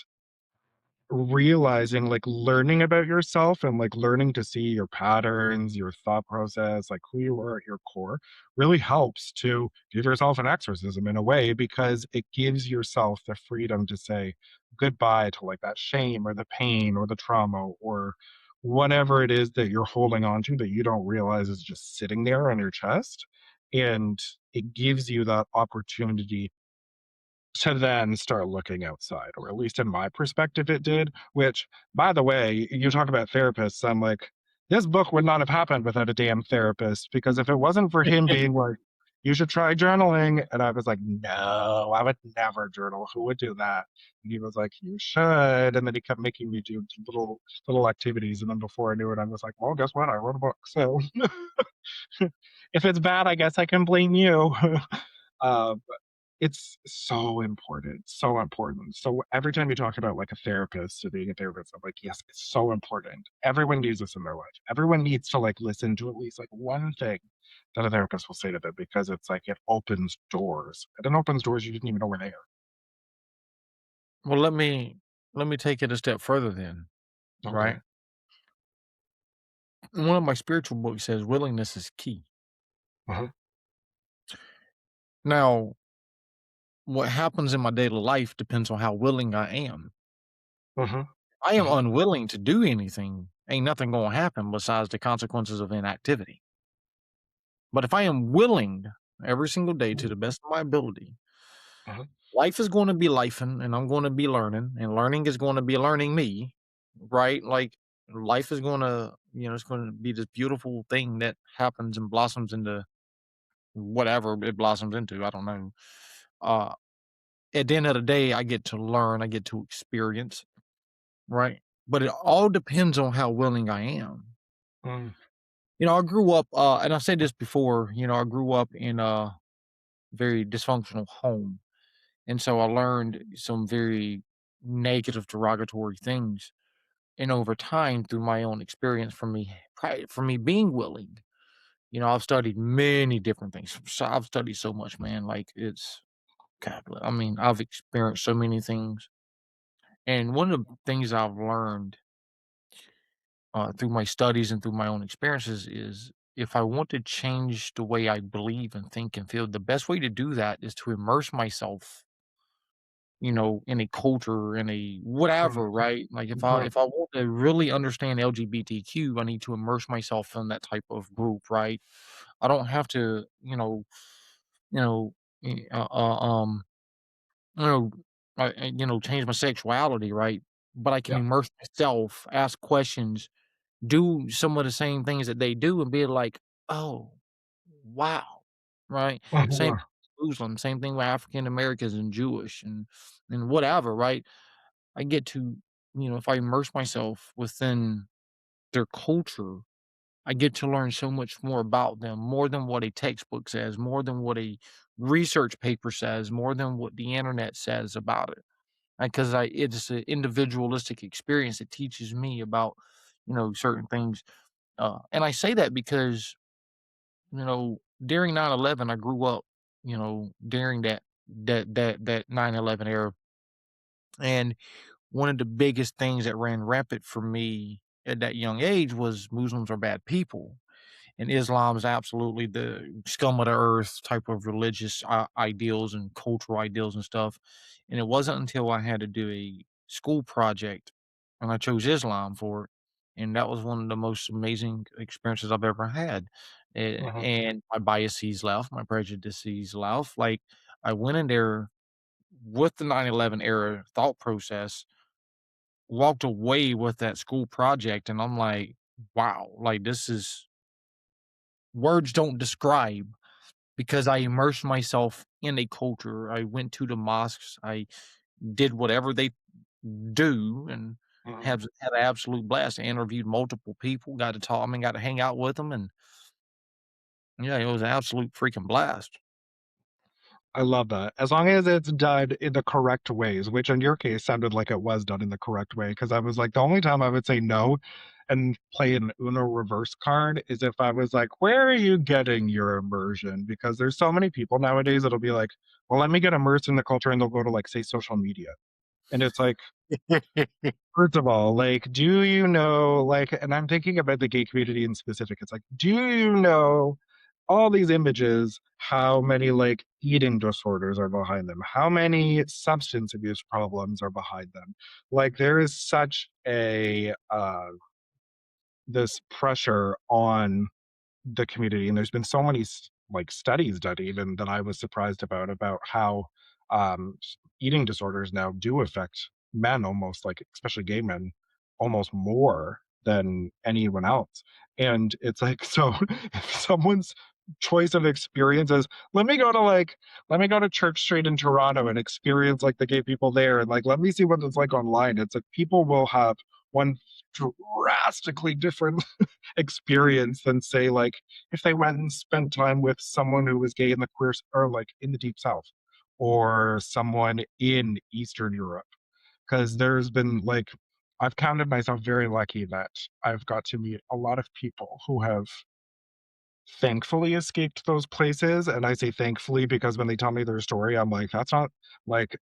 Speaker 1: realizing, like, learning about yourself and, like, learning to see your patterns, your thought process, like, who you are at your core, really helps to give yourself an exorcism in a way because it gives yourself the freedom to say goodbye to, like, that shame or the pain or the trauma or whatever it is that you're holding on to that you don't realize is just sitting there on your chest, and it gives you that opportunity to then start looking outside, or at least in my perspective, it did. Which, by the way, you talk about therapists. I'm like, this book would not have happened without a damn therapist because if it wasn't for him being like, you should try journaling. And I was like, no, I would never journal. Who would do that? And he was like, you should. And then he kept making me do little activities. And then before I knew it, I was like, well, guess what? I wrote a book. So if it's bad, I guess I can blame you. uh, it's so important, so important. So every time you talk about like a therapist or being a therapist, I'm like, yes, it's so important. Everyone needs this in their life. Everyone needs to like listen to at least like one thing that a therapist will say to them because it's like it opens doors. And it opens doors you didn't even know were there.
Speaker 2: Well, let me take it a step further then,
Speaker 1: Okay.
Speaker 2: right? One of my spiritual books says willingness is key.
Speaker 1: Uh-huh.
Speaker 2: Now, what happens in my daily life depends on how willing I am.
Speaker 1: Uh-huh.
Speaker 2: I am
Speaker 1: Uh-huh.
Speaker 2: unwilling to do anything, ain't nothing gonna happen besides the consequences of inactivity. But if I am willing every single day to the best of my ability,
Speaker 1: Uh-huh.
Speaker 2: life is gonna be lifing and I'm gonna be learning, and learning is gonna be learning me, right? Like life is gonna, it's gonna be this beautiful thing that happens and blossoms into whatever it blossoms into. I don't know. Uh, at the end of the day, I get to learn, I get to experience, right? But it all depends on how willing I am.
Speaker 1: Mm.
Speaker 2: I grew up, and I said this before, I grew up in a very dysfunctional home. And so I learned some very negative, derogatory things. And over time, through my own experience, from me being willing, I've studied many different things. So I've studied so much, man. Like it's, God, I mean, I've experienced so many things. And one of the things I've learned through my studies and through my own experiences is if I want to change the way I believe and think and feel, the best way to do that is to immerse myself, in a culture, in a
Speaker 1: Mhm,
Speaker 2: whatever, right? Like
Speaker 1: mhm,
Speaker 2: if I want to really understand LGBTQ, I need to immerse myself in that type of group, right? I don't have to, you know, eh, uh, uh, um, you know, change my sexuality, right? But I can
Speaker 1: yeah,
Speaker 2: immerse myself, ask questions, do some of the same things that they do, and be like, oh, wow, right? Same
Speaker 1: mhm,
Speaker 2: with Muslim, same thing with African Americans and Jewish and whatever, right? I get to, if I immerse myself within their culture, I get to learn so much more about them, more than what a textbook says, more than what a research paper says, more than what the internet says about it. Because it's an individualistic experience. It teaches me about, certain things. And I say that because, during 9/11, I grew up, during that 9/11 era. And one of the biggest things that ran rampant for me at that young age was Muslims are bad people, and Islam is absolutely the scum of the earth type of religious ideals and cultural ideals and stuff. And it wasn't until I had to do a school project and I chose Islam for it. And that was one of the most amazing experiences I've ever had.
Speaker 1: mhm.
Speaker 2: And my biases left, my prejudices left. Like I went in there with the 9/11 era thought process, walked away with that school project, and I'm like, wow, like this is words don't describe because I immersed myself in a culture. I went to the mosques. I did whatever they do and
Speaker 1: Mhm.
Speaker 2: had an absolute blast. I interviewed multiple people, got to talk, I mean, got to hang out with them. And yeah, it was an absolute freaking blast.
Speaker 1: I love that. As long as it's done in the correct ways, which in your case sounded like it was done in the correct way. Because I was like, the only time I would say no and play an Uno reverse card is if I was like, where are you getting your immersion? Because there's so many people nowadays that'll be like, well, let me get immersed in the culture, and they'll go to like, say, social media. And it's like, first of all, like, do you know, like, and I'm thinking about the gay community in specific. It's like, do you know all these images, how many like eating disorders are behind them? How many substance abuse problems are behind them? Like, there is such a this pressure on the community, and there's been so many like studies done even that I was surprised about how eating disorders now do affect men almost like especially gay men almost more than anyone else. And it's like, so if someone's choice of experience is let me go to Church Street in Toronto and experience like the gay people there, and like let me see what it's like online, it's like people will have one drastically different experience than say like if they went and spent time with someone who was gay in the queer or like in the deep south or someone in Eastern Europe. Because there's been like I've counted myself very lucky that I've got to meet a lot of people who have thankfully escaped those places. And I say thankfully because when they tell me their story, I'm like, that's not like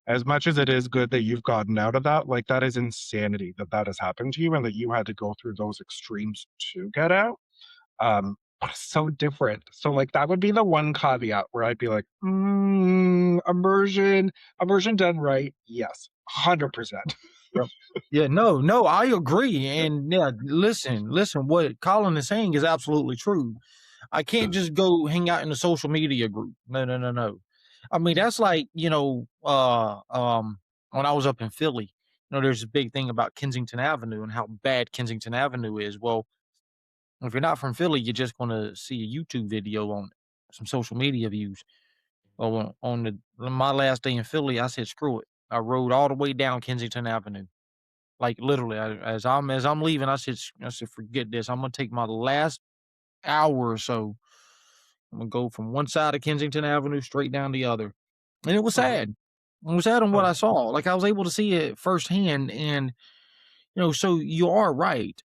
Speaker 1: as much as it is good that you've gotten out of that, like that is insanity that that has happened to you and that you had to go through those extremes to get out. But it's so different. So like that would be the one caveat where I'd be like, immersion done right, yes, 100%.
Speaker 2: Yep. Yeah, no, no, I agree. And yeah, listen, what Colin is saying is absolutely true. I can't just go hang out in a social media group. No, no, no, no. I mean, that's like, when I was up in Philly, there's a big thing about Kensington Avenue and how bad Kensington Avenue is. Well, if you're not from Philly, you're just gonna see a YouTube video on it, some social media views. Well, on my last day in Philly, I said, screw it. I rode all the way down Kensington Avenue. Like, literally, as I'm leaving, I said, "Forget this. I'm gonna take my last hour or so. I'm gonna go from one side of Kensington Avenue straight down the other. And it was
Speaker 1: Mhm.
Speaker 2: sad. It was sad on what
Speaker 1: Mhm.
Speaker 2: I saw. Like I was able to see it firsthand. And, so you are right.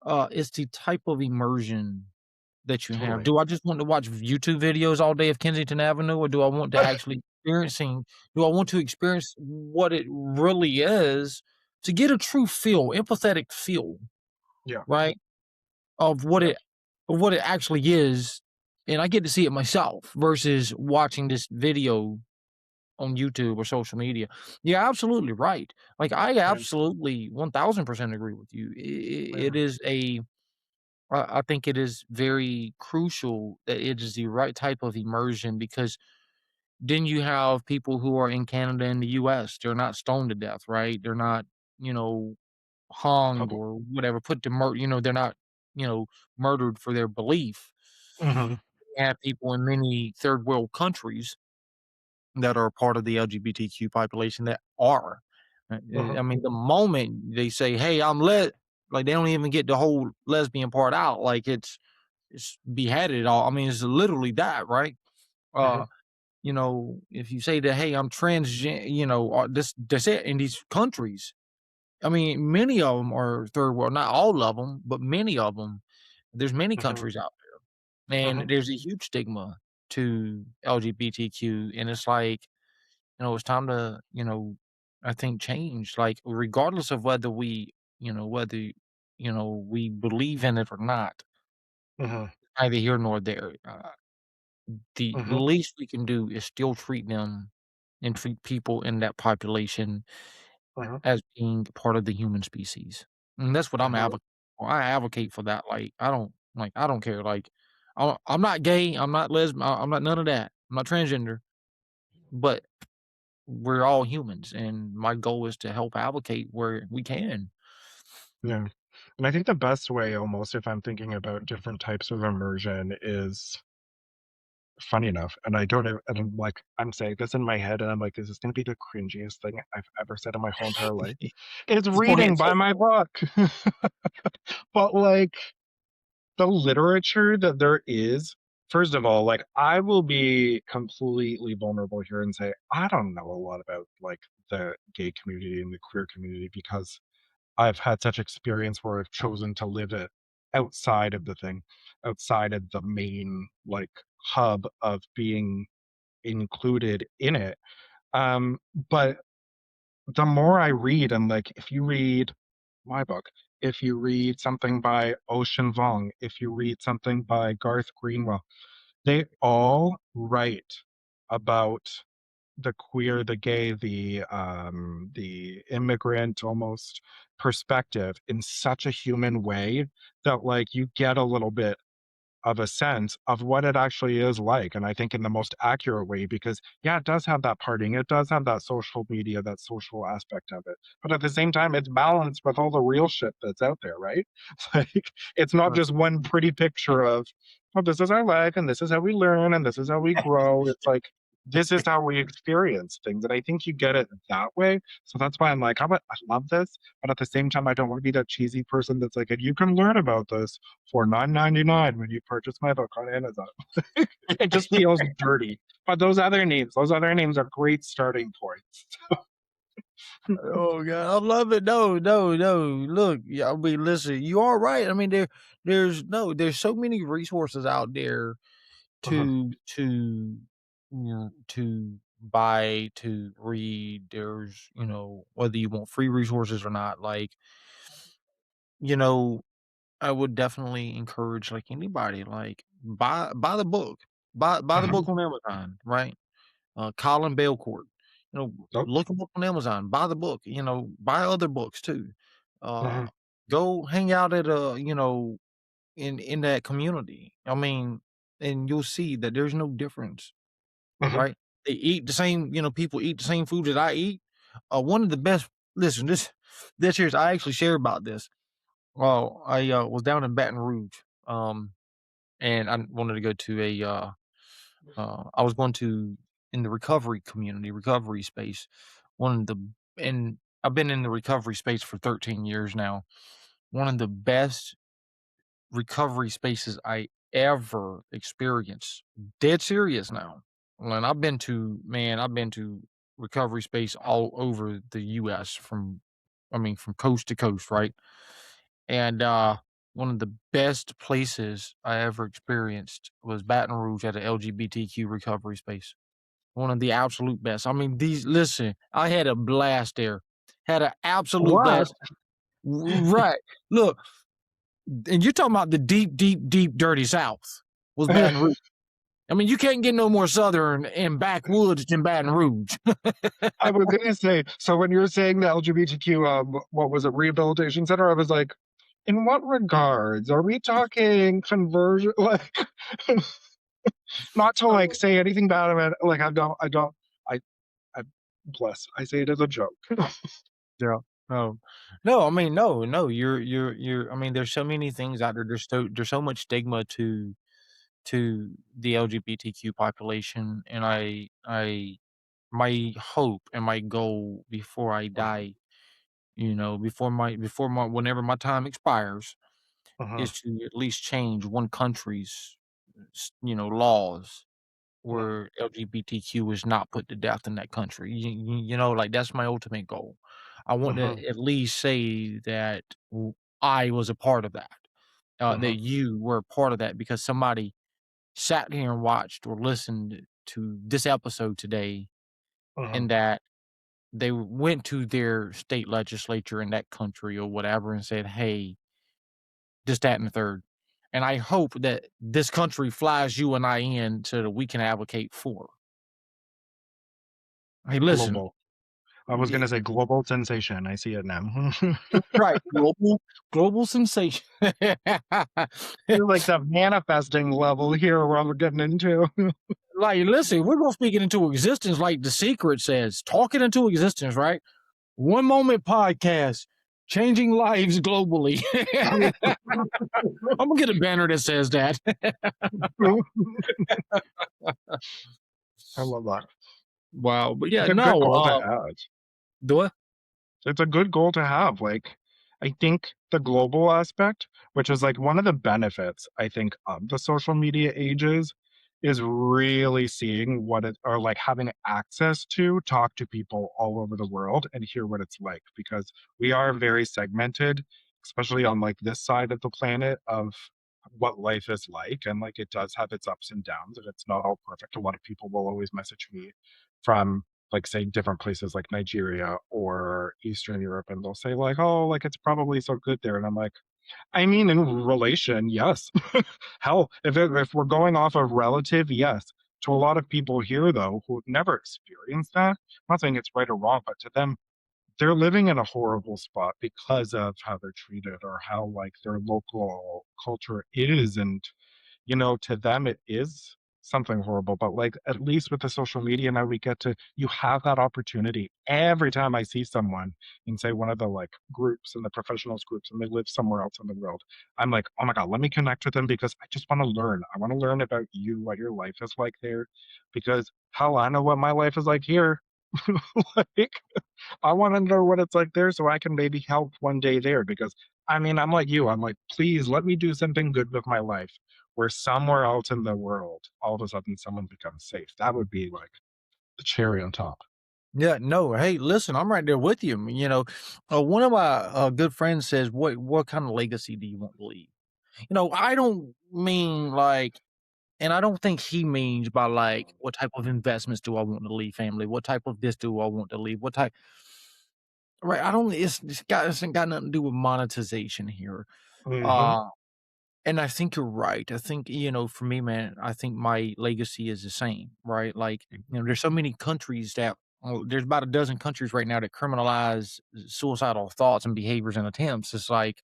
Speaker 2: It's the type of immersion that you have.
Speaker 1: Totally.
Speaker 2: Do I just want to watch YouTube videos all day of Kensington Avenue, or do I want to experience what it really is to get a true feel, empathetic feel,
Speaker 1: Yeah.
Speaker 2: right? Of what
Speaker 1: Yep.
Speaker 2: it actually is, and I get to see it myself versus watching this video on YouTube or social media. You're absolutely right. Like, I
Speaker 1: Yeah.
Speaker 2: absolutely 1000% agree with you. It
Speaker 1: Yeah.
Speaker 2: is I think it is very crucial that it is the right type of immersion, because then you have people who are in Canada and the US, they're not stoned to death, right? They're not, you know, hung
Speaker 1: Public.
Speaker 2: or whatever, put to they're not, murdered for their belief.
Speaker 1: Mhm.
Speaker 2: You have people in many third world countries that are part of the LGBTQ population that are.
Speaker 1: Mhm.
Speaker 2: I mean, the moment they say, "Hey, I'm let," like, they don't even get the whole lesbian part out, like, it's beheaded all. I mean, it's literally that, right?
Speaker 1: Mhm.
Speaker 2: Uh, if you say that, "Hey, I'm transgen," that's it in these countries. I mean, many of them are third world, not all of them, but many of them. There's many
Speaker 1: Mhm.
Speaker 2: countries out there,
Speaker 1: Mhm.
Speaker 2: and there's a huge stigma to LGBTQ, and it's like, it's time to, I think, change, like, regardless of whether we believe in it or not,
Speaker 1: Mhm.
Speaker 2: neither here nor there. The
Speaker 1: Mhm.
Speaker 2: least we can do is still treat them and treat people in that population
Speaker 1: Mhm.
Speaker 2: as being part of the human species. And that's what I'm
Speaker 1: Mhm.
Speaker 2: advocating for. I advocate for that. I don't care. Like, I'm not gay. I'm not lesbian. I'm not none of that. I'm not transgender. But we're all humans, and my goal is to help advocate where we can.
Speaker 1: Yeah. And I think the best way almost if I'm thinking about different types of immersion is funny enough, and I don't and I'm like, I'm saying this in my head, and I'm like, "Is this gonna be the cringiest thing I've ever said in my whole entire life?" It's
Speaker 2: Go ahead.
Speaker 1: reading by my book. But, like, the literature that there is first of all, like, I will be completely vulnerable here and say, I don't know a lot about, like, the gay community and the queer community because I've had such experience where I've chosen to live it outside of the thing, outside of the main, like, hub of being included in it. But the more I read, and like, if you read my book, if you read something by Ocean Vuong, if you read something by Garth Greenwell, they all write about the queer, the gay, the immigrant almost perspective in such a human way that like you get a little bit of a sense of what it actually is like, and I think in the most accurate way because, yeah, it does have that parting, it does have that social media, that social aspect of it, but at the same time, it's balanced with all the real shit that's out there, right? Like, it's not just one pretty picture of, "Oh, this is our life, and this is how we learn, and this is how we grow." It's like, this is how we experience things, and I think you get it that way, so that's why I'm like, I love this, but at the same time, I don't wanna be that cheesy person that's like, "And you can learn about this for 9.99 when you purchase my book on Amazon." It just feels dirty. But those other names are great starting points.
Speaker 2: Oh god, I love it. No, no, no. Look, yeah, I mean, listen, you are right. I mean, there's so many resources out there
Speaker 1: Mhm,
Speaker 2: to buy, to read. There's, whether you want free resources or not. Like, you know, I would definitely encourage, like, anybody, like, buy the book. Buy the
Speaker 1: mhm.
Speaker 2: book on Amazon, right? Colin Belcourt.
Speaker 1: Oh,
Speaker 2: Look him up on Amazon, buy the book, buy other books too. Uh,
Speaker 1: mhm,
Speaker 2: Go hang out at in that community. I mean, and you'll see that there's no difference,
Speaker 1: mhm,
Speaker 2: right? They eat the same, people eat the same food that I eat. One of the best, listen, this year's, I actually share about this. Well, I was down in Baton Rouge, and I wanted to go to I was going to in the recovery community, recovery space. One of the and I've been in the recovery space for 13 years now. One of the best recovery spaces I ever experienced. Dead serious now. And I've been to recovery space all over the US from coast to coast, right? And one of the best places I ever experienced was Baton Rouge at an LGBTQ recovery space. One of the absolute best. I mean, listen, I had a blast there. Had an absolute
Speaker 1: What?
Speaker 2: blast. Right. Look, and you're talking about the deep, deep, deep, dirty South was Baton Rouge. I mean, you can't get no more southern and backwoods than Baton Rouge.
Speaker 1: I was gonna say, so when you're saying the LGBTQ, what was it, rehabilitation center? I was like, in what regards? Are we talking conversion? Like, not to like say anything bad about it. Like, I, I, bless. I say it as a joke.
Speaker 2: Yeah. No. No, I mean, no, I mean, there's so many things out there. There's so much stigma to the LGBTQ population, and I my hope and my goal before I
Speaker 1: Mhm,
Speaker 2: die, before my whenever my time expires,
Speaker 1: mhm,
Speaker 2: is to at least change one country's laws
Speaker 1: mhm,
Speaker 2: where LGBTQ is not put to death in that country. Like that's my ultimate goal. I want to
Speaker 1: mhm,
Speaker 2: at least say that I was a part of that, that
Speaker 1: mhm,
Speaker 2: you were a part of that because somebody sat here and watched or listened to this episode today,
Speaker 1: mhm.
Speaker 2: and that they went to their state legislature in that country or whatever and said, "Hey, this, that, and the third." And I hope that this country flies you and I in so that we can advocate for. Hey, listen.
Speaker 1: Global. I was gonna say global sensation. I see it now.
Speaker 2: Right, global sensation.
Speaker 1: You're like the manifesting level here where we're getting into.
Speaker 2: Like, listen, we're gonna speak it into existence like The Secret says. Talk it into existence, right? One Moment Podcast, changing lives globally. I'm gonna get a banner that says that.
Speaker 1: I love that.
Speaker 2: Wow, but yeah,
Speaker 1: It's a good
Speaker 2: no,
Speaker 1: goal to have.
Speaker 2: do I?
Speaker 1: It's a good goal to have. Like, I think the global aspect, which is like one of the benefits, I think, of the social media ages, is really seeing what it or like having access to talk to people all over the world and hear what it's like because we are very segmented, especially on like this side of the planet of what life is like. And like it does have its ups and downs and it's not all perfect. A lot of people will always message me from like say different places like Nigeria or Eastern Europe and they'll say like, "Oh, like it's probably so good there." And I'm like, "I mean in relation, yes." Hell, if we're going off of relative, yes. To a lot of people here though who've never experienced that, I'm not saying it's right or wrong, but to them they're living in a horrible spot because of how they're treated or how like their local culture is and to them it is something horrible, but like at least with the social media now we get to you have that opportunity every time I see someone in say one of the like groups and the professionals groups and they live somewhere else in the world. I'm like, oh my God, let me connect with them because I just want to learn. I want to learn about you, what your life is like there, because hell, I know what my life is like here. Like I want to know what it's like there so I can maybe help one day there because I mean, I'm like you. I'm like, please let me do something good with my life where somewhere else in the world, all of a sudden someone becomes safe. That would be like the cherry on top.
Speaker 2: Yeah, no. Hey, listen, I'm right there with you. One of my good friends says, "What kind of legacy do you want to leave?" I don't mean like, and I don't think he means by like, what type of investments do I want to leave family? What type of this do I want to leave? What type? Right? I don't. It's ain't got nothing to do with monetization here.
Speaker 1: Hmm.
Speaker 2: Uh, and I think you're right. I think for me, man, I think my legacy is the same. Right? Like, there's so many countries that. There's about a dozen countries right now that criminalize suicidal thoughts and behaviors and attempts. It's like,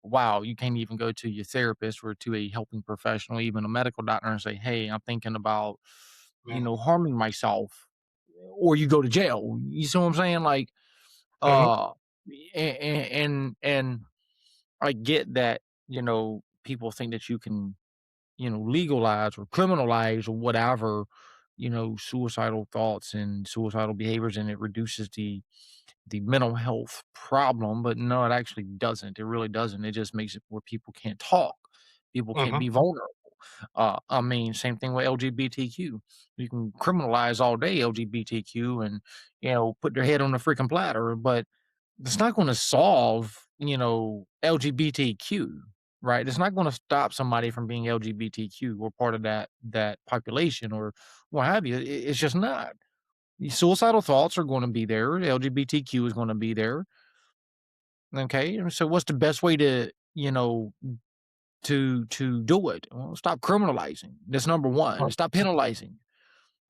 Speaker 2: wow, you can't even go to your therapist or to a helping professional, even a medical doctor, and say, "Hey, I'm thinking about, harming myself," or you go to jail. You see what I'm saying? Like,
Speaker 1: Hmm.
Speaker 2: uh, and I get that people think that you can legalize or criminalize or whatever suicidal thoughts and suicidal behaviors, and it reduces the mental health problem, but no, it actually doesn't. It really doesn't. It just makes it where people can't talk. People can't
Speaker 1: Hmm.
Speaker 2: be vulnerable. I mean, same thing with LGBTQ. You can criminalize all day LGBTQ and put their head on a freaking platter, but it's not going to solve LGBTQ, right? It's not going to stop somebody from being LGBTQ or part of that population or what have you. It's just not. Suicidal thoughts are going to be there. LGBTQ is going to be there. Okay, and so what's the best way to to do it? Well, stop criminalizing. That's number one. Stop penalizing.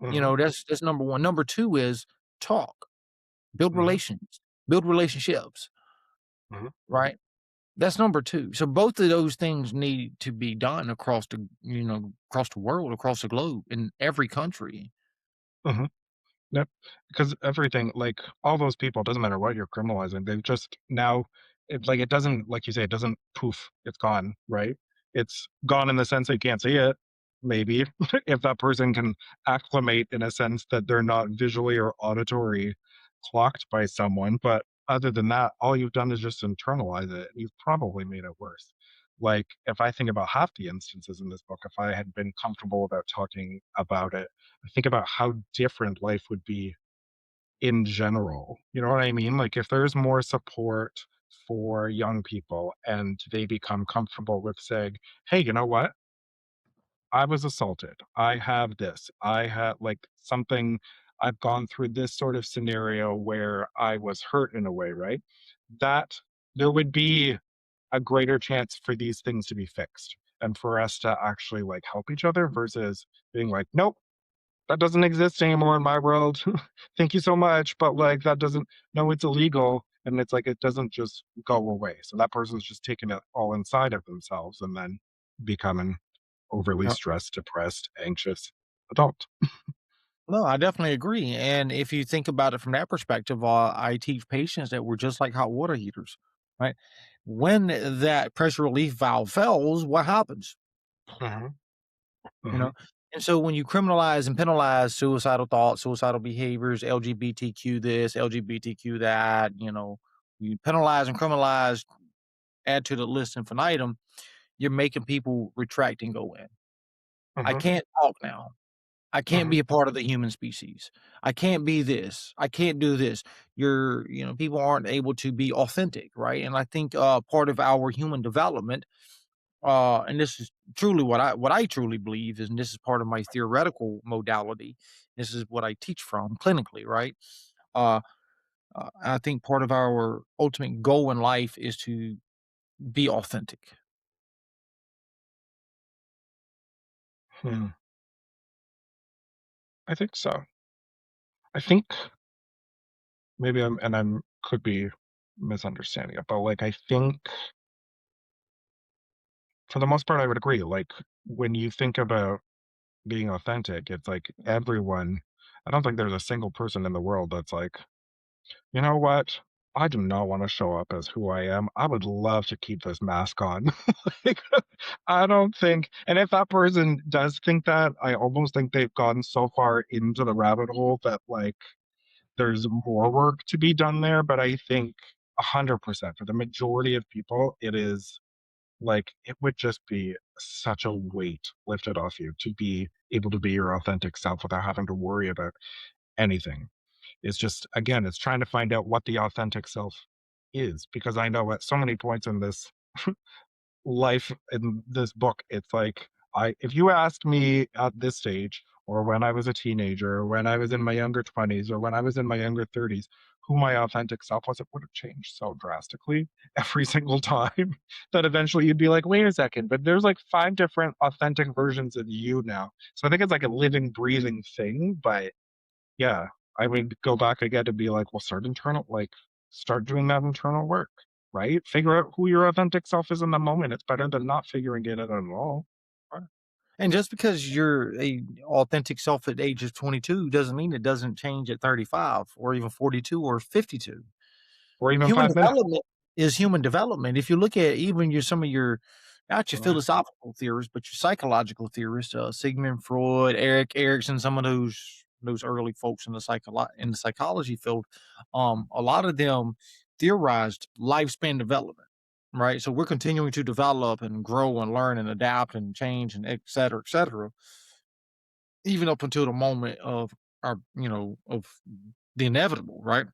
Speaker 1: Mm-hmm.
Speaker 2: That's number one. Number two is talk, build
Speaker 1: Mm-hmm.
Speaker 2: relations, build relationships.
Speaker 1: Mm-hmm.
Speaker 2: Right. That's number two. So both of those things need to be done across across the world, across the globe, in every country.
Speaker 1: Mm-hmm. Yep, because everything, like, all those people, doesn't matter what you're criminalizing, they've just now it doesn't, like you say, it doesn't poof, it's gone, right? It's gone in the sense that you can't see it, maybe, if that person can acclimate in a sense that they're not visually or auditory clocked by someone, but other than that, all you've done is just internalize it, and you've probably made it worse. Like, if I think about half the instances in this book, if I had been comfortable about talking about it, I think about how different life would be in general. You know what I mean? Like, if there's more support for young people and they become comfortable with saying, "Hey, you know what? I was assaulted. I have this. I had like something I've gone through this sort of scenario where I was hurt in a way," right? That there would be a greater chance for these things to be fixed and for us to actually like help each other versus being like, "Nope, that doesn't exist anymore in my world. Thank you so much, but like that doesn't, no, it's illegal." And it's like it doesn't just go away. So that person's just taking it all inside of themselves and then becoming overly
Speaker 2: Yeah.
Speaker 1: stressed, depressed, anxious adult.
Speaker 2: No, I definitely agree. And if you think about it from that perspective, I teach patients that we're just like hot water heaters, right? When that pressure relief valve fails, what happens?
Speaker 1: Mhm,
Speaker 2: You
Speaker 1: mhm,
Speaker 2: know? And so when you criminalize and penalize suicidal thoughts, suicidal behaviors, LGBTQ this, LGBTQ that, you penalize and criminalize, add to the list infinitum, you're making people retract and go in. I
Speaker 1: mhm,
Speaker 2: can't talk now. I can't
Speaker 1: mhm,
Speaker 2: be a part of the human species. I can't be this. I can't do this. People aren't able to be authentic, right? And I think part of our human development, and this is truly what I truly believe is, and this is part of my theoretical modality. This is what I teach from clinically, right? Uh, I think part of our ultimate goal in life is to be authentic.
Speaker 1: hmm. I think so. I think maybe I'm could be misunderstanding it, but like I think for the most part I would agree. Like when you think about being authentic, it's like everyone, I don't think there's a single person in the world that's like, "You know what? I do not wanna show up as who I am. I would love to keep this mask on." Like, I don't think, and if that person does think that, I almost think they've gone so far into the rabbit hole that, like, there's more work to be done there, but I think 100% for the majority of people, it is like, it would just be such a weight lifted off you to be able to be your authentic self without having to worry about anything. It's just, again, it's trying to find out what the authentic self is, because I know at so many points in this life, in this book, it's like, I if you asked me at this stage, or when I was a teenager, or when I was in my younger 20s, or when I was in my younger 30s, who my authentic self was, it would have changed so drastically every single time that eventually you'd be like, "Wait a second, but there's like 5 different authentic versions of you now." So I think it's like a living, breathing thing, but yeah, I would go back again to be like, well, start doing that internal work, right? Figure out who your authentic self is in the moment. It's better than not figuring it out at all.
Speaker 2: Right. And just because you're a authentic self at the age of 22 doesn't mean it doesn't change at 35 or even 42 or 52.
Speaker 1: Or even
Speaker 2: Human
Speaker 1: 5 minutes.
Speaker 2: development is human development. If you look at even some of your not your
Speaker 1: Right.
Speaker 2: philosophical theorists, but your psychological theorists, Sigmund Freud, Eric Erikson, some of those early folks in the psychology field, a lot of them theorized lifespan development. right? So we're continuing to develop and grow and learn and adapt and change and et cetera, even up until the moment of our, of the inevitable, right?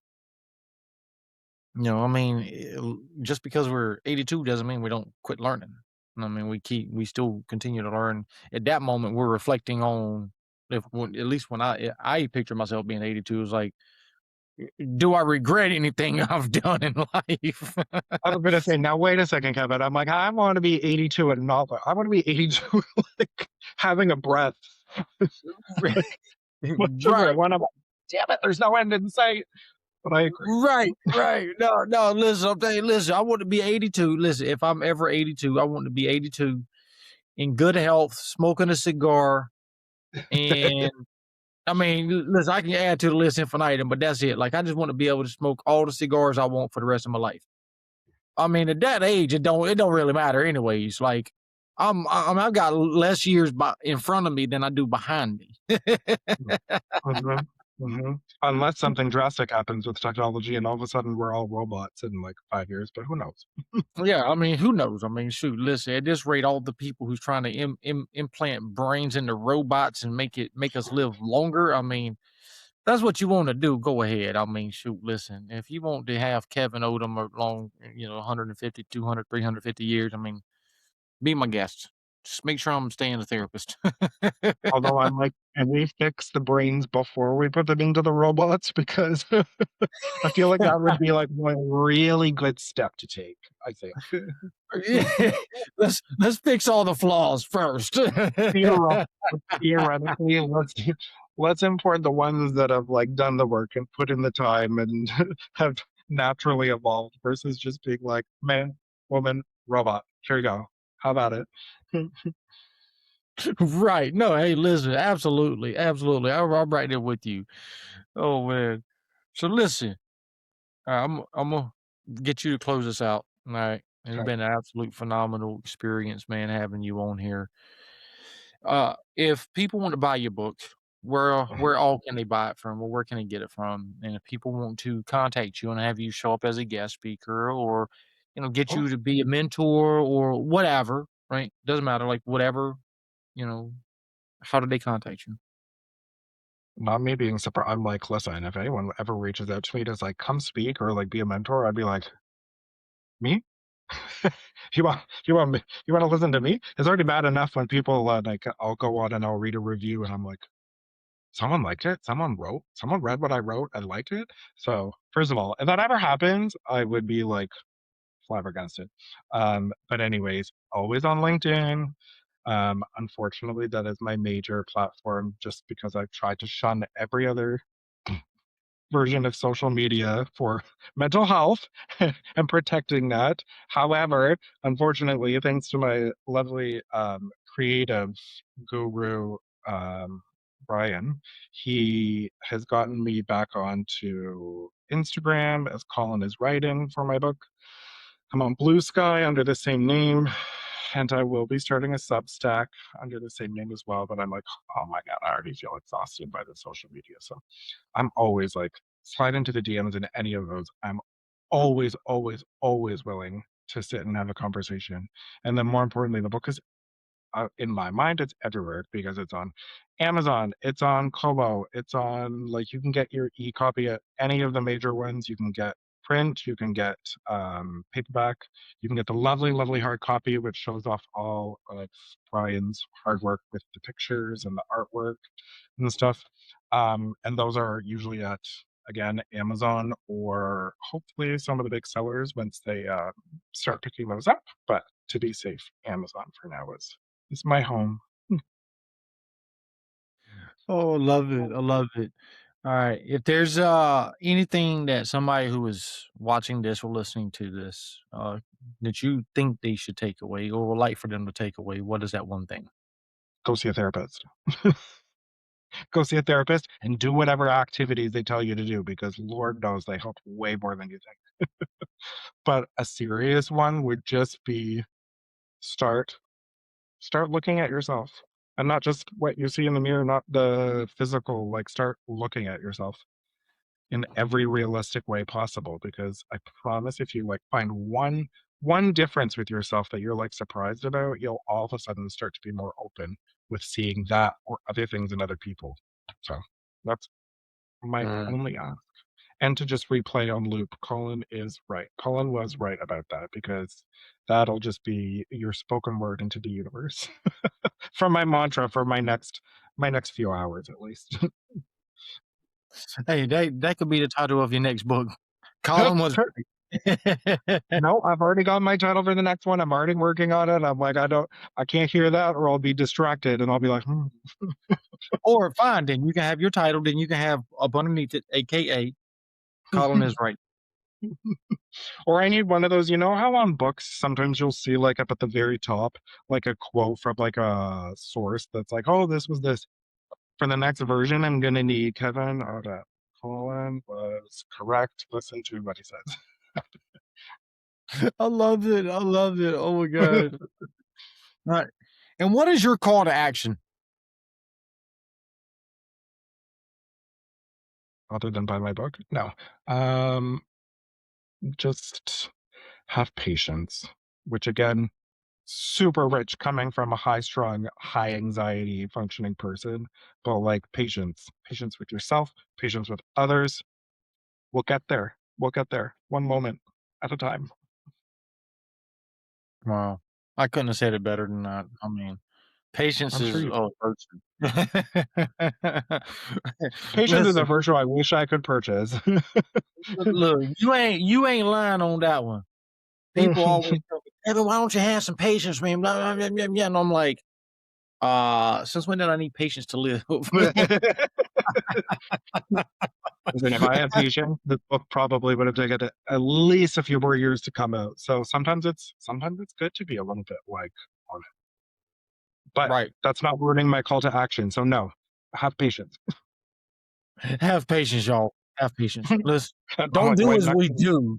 Speaker 2: I mean, just because we're 82 doesn't mean we don't quit learning. I mean, we still continue to learn. At that moment, we're reflecting on, at least when I picture myself being 82, is like, do I regret anything I've done in life?
Speaker 1: I was gonna say, now wait a second, Kevin. I'm like, I want to be 82 and not. I want to be 82, like having a breath. Like, much of it
Speaker 2: Right.
Speaker 1: when I'm like, damn it, there's no end in sight. But I agree.
Speaker 2: Right, right. No, no, listen, I'm saying, listen, I want to be 82. Listen, if I'm ever 82, I want to be 82 in good health, smoking a cigar. And I mean, listen, I can add to the list infinitum, but that's it. Like, I just want to be able to smoke all the cigars I want for the rest of my life. I mean, at that age, it don't really matter anyways. Like, I've got less years in front of me than I do behind me.
Speaker 1: Mhm, mhm. Unless something drastic happens with technology and all of a sudden we're all robots in like 5 years, but who knows?
Speaker 2: Yeah, I mean, who knows? I mean, shoot, listen, at this rate, all the people who's trying to implant brains into robots and make us live longer. I mean, that's what you want to do. Go ahead. I mean, shoot, listen, if you want to have Kevin Odom along, 150, 200, 350 years, I mean, be my guest. Just make sure I'm staying a therapist.
Speaker 1: Although I'm like, can we fix the brains before we put them into the robots? Because I feel like that would be like one really good step to take, I think.
Speaker 2: Yeah, let's fix all the flaws first.
Speaker 1: Theoro Theoretically, let's import the ones that have like done the work and put in the time and have naturally evolved versus just being like man, woman, robot. Here you go. How about it?
Speaker 2: Right. No, hey, listen, absolutely, absolutely. I'm right there with you. Oh man. So listen, I'm gonna get you to close us out. All right. It's
Speaker 1: Okay.
Speaker 2: been an absolute phenomenal experience, man, having you on here. If people want to buy your book, where all can they buy it from, or where can they get it from? And if people want to contact you and have you show up as a guest speaker, or get
Speaker 1: Oh,
Speaker 2: you to be a mentor or whatever, right? Doesn't matter, like whatever, you know, how do they contact you?
Speaker 1: not me being surprised. I'm like, listen, if anyone ever reaches out to me to like come speak or like be a mentor, I'd be like, me? You want to listen to me? It's already bad enough when people like I'll go on and I'll read a review and I'm like, someone liked it. Someone read what I wrote and liked it. So first of all, if that ever happens, I would be like flabbergasted. But anyways, always on LinkedIn. Unfortunately, that is my major platform just because I've tried to shun every other version of social media for mental health and protecting that. However, unfortunately, thanks to my lovely creative guru, um, Brian, he has gotten me back onto Instagram as Colin is writing for my book. I'm on Blue Sky under the same name, and I will be starting a Substack under the same name as well. But I'm like, oh my God, I already feel exhausted by the social media. So I'm always like, slide into the DMs in any of those. I'm always, always, always willing to sit and have a conversation. And then more importantly, the book is in my mind, it's everywhere because it's on Amazon, it's on Kobo, it's on like you can get your e-copy at any of the major ones. You can get print, you can get paperback, you can get the lovely, lovely hard copy, which shows off all of Brian's hard work with the pictures and the artwork and stuff. And those are usually at again Amazon or hopefully some of the big sellers once they start picking those up. But to be safe, Amazon for now is my home.
Speaker 2: Oh, love it. I love it. All right. If there's anything that somebody who is watching this or listening to this that you think they should take away or would like for them to take away, what is that one thing?
Speaker 1: Go see a therapist. Go see a therapist and do whatever activities they tell you to do because Lord knows they help way more than you think. But a serious one would just be start start looking at yourself and not just what you see in the mirror, not the physical, like start looking at yourself in every realistic way possible because I promise if you like find one difference with yourself that you're, like, surprised about, you'll all of a sudden start to be more open with seeing that or other things in other people. So, that's my
Speaker 2: Mm.
Speaker 1: only ask. And to just replay on loop, Colin is right. Colin was right about that because that'll just be your spoken word into the universe from my mantra for my next few hours at least.
Speaker 2: Hey, that could be the title of your next book. Colin was right.
Speaker 1: No, I've already got my title for the next one. I'm already working on it. I'm like, I can't hear that, or I'll be distracted, and I'll be like, hmm.
Speaker 2: Or fine, then you can have your title, then you can have up underneath it, AKA Colin is right.
Speaker 1: Or I need one of those. You know how on books sometimes you'll see like up at the very top, like a quote from like a source that's like, "Oh, this was this." For the next version, I'm gonna need Kevin. Oh, that Colin was correct. Listen to what he says.
Speaker 2: I loved it. I loved it. Oh my god. Right. And what is your call to action?
Speaker 1: Other than buy my book, no. Um, just have patience, which again, super rich coming from a high strung, high anxiety functioning person, but like patience with yourself, patience with others. We'll get there. We'll get there one moment at a time.
Speaker 2: Wow. I couldn't have said it better than that. I mean, patience
Speaker 1: I'm sure
Speaker 2: is
Speaker 1: you
Speaker 2: a virtue.
Speaker 1: patience is a
Speaker 2: Listen,
Speaker 1: virtue I wish I could purchase.
Speaker 2: look, you ain't lying on that one. People always tell me, "Evan, why don't you have some patience, man?" Blah, blah, blah, blah, blah. And I'm like, since when did I need patience to live?
Speaker 1: Listen, if I had patience, this book probably would have taken at least a few more years to come out. So sometimes it's good to be a little bit like on it. But
Speaker 2: Right.
Speaker 1: that's not ruining my call to action. So no, have patience.
Speaker 2: Have patience, y'all. Have patience. Listen,
Speaker 1: I'm
Speaker 2: don't
Speaker 1: like,
Speaker 2: do
Speaker 1: wait,
Speaker 2: as
Speaker 1: next
Speaker 2: we do.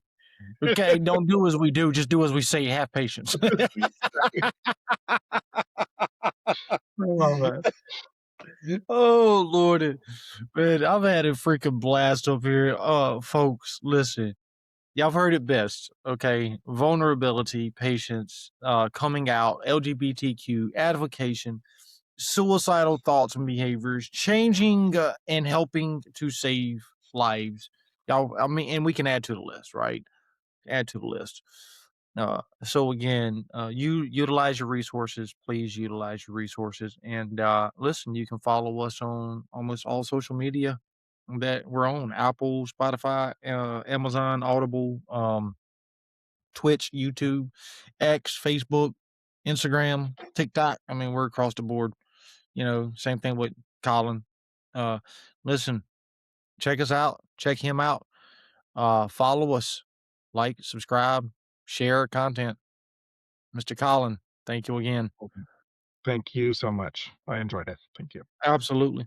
Speaker 2: Okay, don't do as we do. Just do as we say. Have patience.
Speaker 1: I love it.
Speaker 2: Oh Lordy, man, I've had a freaking blast up here. Folks, listen, y'all have heard it best. Okay, vulnerability, patience, coming out, LGBTQ, advocation, suicidal thoughts and behaviors, changing and helping to save lives. Y'all, I mean, and we can add to the list, right? Add to the list. So again, you utilize your resources. Please utilize your resources. And listen, you can follow us on almost all social media that we're on: Apple, Spotify, Amazon, Audible, Twitch, YouTube, X, Facebook, Instagram, TikTok. I mean, we're across the board. Same thing with Colin. Uh, listen, check us out. Check him out. Follow us, like, subscribe, share our content. Mr. Colin, thank you again.
Speaker 1: Okay. Thank you so much. I enjoyed it. Thank you.
Speaker 2: Absolutely.